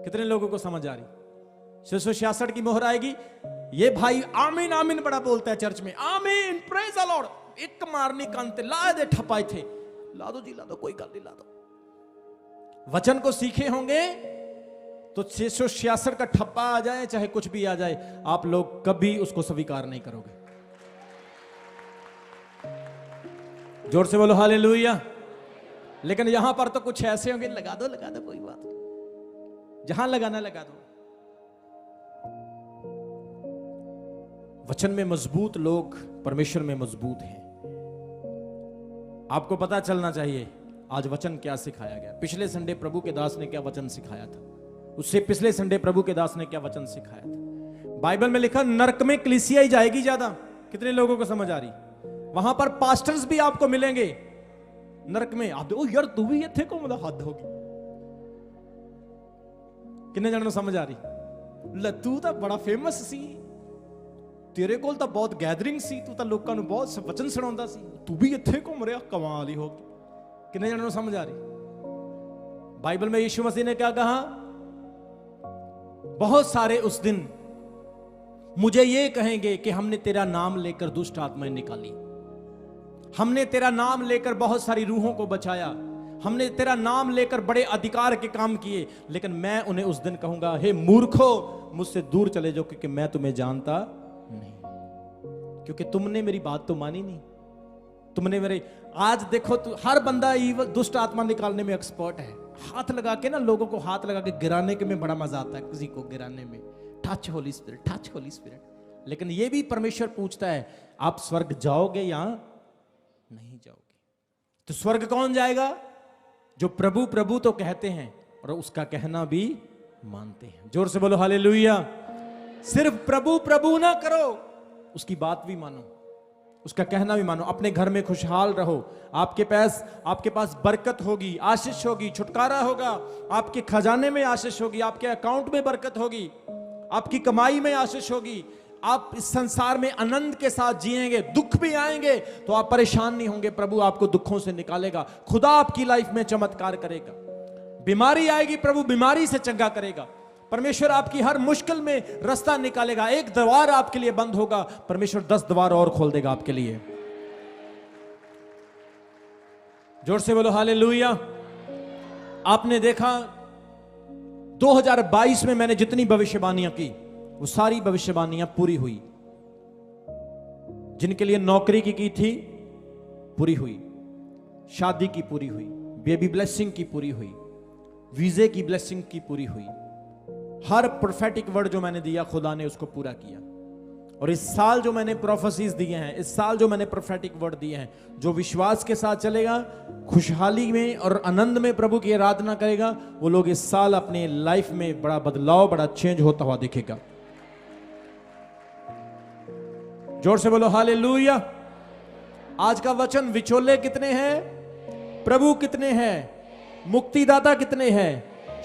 कितने लोगों को समझ आ रही? 666 की मोहर आएगी। ये भाई आमीन आमीन बड़ा बोलता है चर्च में, आमीन प्रेज द लॉर्ड, एक मारनी कांते ला दे ठपाए थे, ला दो जी ला दो, कोई गल नहीं, ला दो। वचन को सीखे होंगे तो 666 का ठप्पा आ जाए चाहे कुछ भी आ जाए, आप लोग कभी उसको स्वीकार नहीं करोगे। जोर से बोलो हालेलुया। लेकिन यहां पर तो कुछ ऐसे होंगे, लगा दो कोई बात नहीं, जहां लगाना लगा दो। वचन में मजबूत लोग परमेश्वर में मजबूत हैं। आपको पता चलना चाहिए आज वचन क्या सिखाया गया। पिछले संडे प्रभु के दास ने क्या वचन सिखाया था, उससे पिछले संडे प्रभु के दास ने क्या वचन सिखाया था। बाइबल में लिखा नरक में कलीसिया ही जाएगी ज्यादा। कितने लोगों को समझ आ रही? वहां पर पास्टर्स भी आपको मिलेंगे नरक में। आप देखो यार तू भी ये थे को मतलब हद होगी। कितने जन समझ आ रही? तू तो बड़ा फेमस सी, तेरे कोल तो बहुत गैदरिंग सी, तू तो लोगों को बहुत वचन सुनाਉਂਦਾ सी, तू भी इत्थे घूम रहा, कमाल ही होगी। कितने जनों समझ आ रही? बाइबल में यीशु मसीह ने क्या कहा? बहुत सारे उस दिन मुझे ये कहेंगे कि हमने तेरा नाम लेकर दुष्ट आत्माएं निकाली, हमने तेरा नाम लेकर बहुत सारी रूहों को बचाया, हमने तेरा नाम लेकर बड़े अधिकार के काम किए। लेकिन मैं उन्हें उस दिन कहूंगा, हे मूर्खो, मुझसे दूर चले जाओ, क्योंकि मैं तुम्हें जानता नहीं, क्योंकि तुमने मेरी बात तो मानी नहीं। तुमने मेरे, आज देखो तू, हर बंदा दुष्ट आत्मा निकालने में एक्सपर्ट है। हाथ लगा के ना, लोगों को हाथ लगा के गिराने के में बड़ा मजा आता है, किसी को गिराने में। Touch Holi spirit, touch Holi spirit. लेकिन ये भी परमेश्वर पूछता है, आप स्वर्ग जाओगे या नहीं जाओगे? तो स्वर्ग कौन जाएगा? जो प्रभु प्रभु तो कहते हैं और उसका कहना भी मानते हैं। जोर से बोलो हालेलुया। सिर्फ प्रभु प्रभु ना करो, उसकी बात भी मानो, उसका कहना भी मानो। अपने घर में खुशहाल रहो, आपके पास बरकत होगी, आशीष होगी, छुटकारा होगा, आपके खजाने में आशीष होगी, आपके अकाउंट में बरकत होगी, आपकी कमाई में आशीष होगी। आप इस संसार में आनंद के साथ जिएंगे। दुख भी आएंगे तो आप परेशान नहीं होंगे, प्रभु आपको दुखों से निकालेगा। खुदा आपकी लाइफ में चमत्कार करेगा। बीमारी आएगी, प्रभु बीमारी से चंगा करेगा। परमेश्वर आपकी हर मुश्किल में रास्ता निकालेगा। एक द्वार आपके लिए बंद होगा, परमेश्वर 10 द्वार और खोल देगा आपके लिए। जोर से बोलो हालेलुया। आपने देखा 2022 में मैंने जितनी भविष्यवाणियां की, वो सारी भविष्यवाणियां पूरी हुई। जिनके लिए नौकरी की थी पूरी हुई, शादी की पूरी हुई, बेबी ब्लेसिंग की पूरी हुई, वीजे की ब्लेसिंग की पूरी हुई। हर प्रोफेटिक वर्ड जो मैंने दिया खुदा ने उसको पूरा किया। और इस साल जो मैंने प्रोफेसीज दिए हैं, इस साल जो मैंने प्रोफेटिक वर्ड दिए हैं, जो विश्वास के साथ चलेगा, खुशहाली में और आनंद में प्रभु की आराधना करेगा, वो लोग इस साल अपने लाइफ में बड़ा बदलाव, बड़ा चेंज होता हुआ दिखेगा। जोर से बोलो हालेलुया। आज का वचन, विचोले कितने हैं, प्रभु कितने हैं, मुक्तिदाता कितने हैं,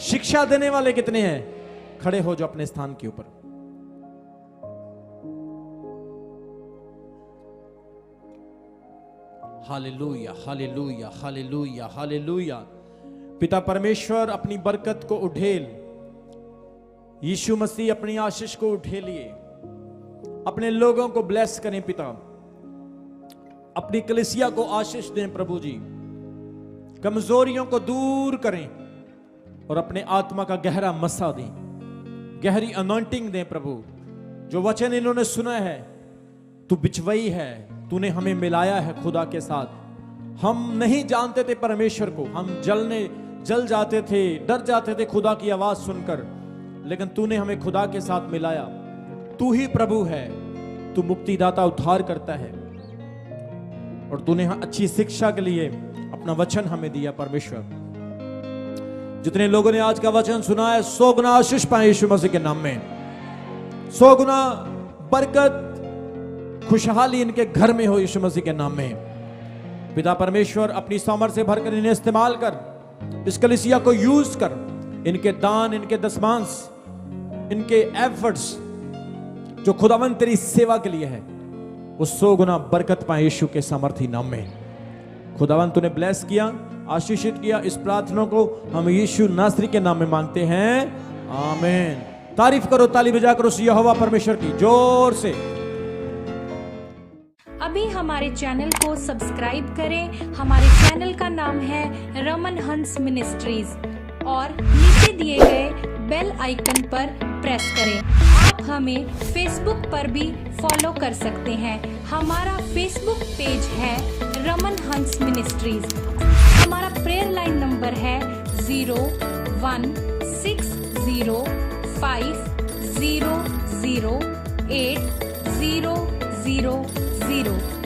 शिक्षा देने वाले कितने हैं? खड़े हो जो अपने स्थान के ऊपर। Hallelujah, hallelujah, hallelujah, hallelujah. पिता परमेश्वर अपनी बरकत को उठेल, यीशु मसीह अपनी आशीष को उठेलिए, अपने लोगों को ब्लेस करें पिता, अपनी कलीसिया को आशीष दें प्रभु जी, कमजोरियों को दूर करें और अपने आत्मा का गहरा मसा दें, गहरी अनॉइंटिंग दें प्रभु। जो वचन इन्होंने सुना है, तू बिचवई है, तूने हमें मिलाया है खुदा के साथ। हम नहीं जानते थे परमेश्वर को, हम जल जाते थे, डर जाते थे खुदा की आवाज सुनकर, लेकिन तूने हमें खुदा के साथ मिलाया। तू ही प्रभु है, तू मुक्तिदाता, उद्धार करता है, और तूने अच्छी शिक्षा के लिए अपना वचन हमें दिया परमेश्वर। जितने लोगों ने आज का वचन सुना है, 100 गुना आशीष पाए यीशु मसीह के नाम में, 100 गुना बरकत, खुशहाली इनके घर में हो यीशु मसीह के नाम में। पिता परमेश्वर अपनी सामर्थ से भरकर इन्हें इस्तेमाल कर, इस कलीसिया को यूज कर, इनके दान, इनके दशमांश, इनके एफर्ट्स जो खुदावंद तेरी सेवा के लिए है, वो 100 गुना बरकत पाए यीशु के सामर्थी नाम में। खुदावंद तूने ब्लेस किया, आशीषित किया। इस प्रार्थना को हम यीशु नासरी के नाम में मांगते हैं, आमीन। तारीफ करो, ताली बजाकर उस यहोवा परमेश्वर की जोर से। अभी हमारे चैनल को सब्सक्राइब करें। हमारे चैनल का नाम है रमन हंस मिनिस्ट्रीज और नीचे दिए गए बेल आइकन पर प्रेस करें। आप हमें फेसबुक पर भी फॉलो कर सकते हैं। हमारा फेसबुक पेज है रमन हंस मिनिस्ट्रीज। हमारा प्रेयर लाइन नंबर है 0160500800।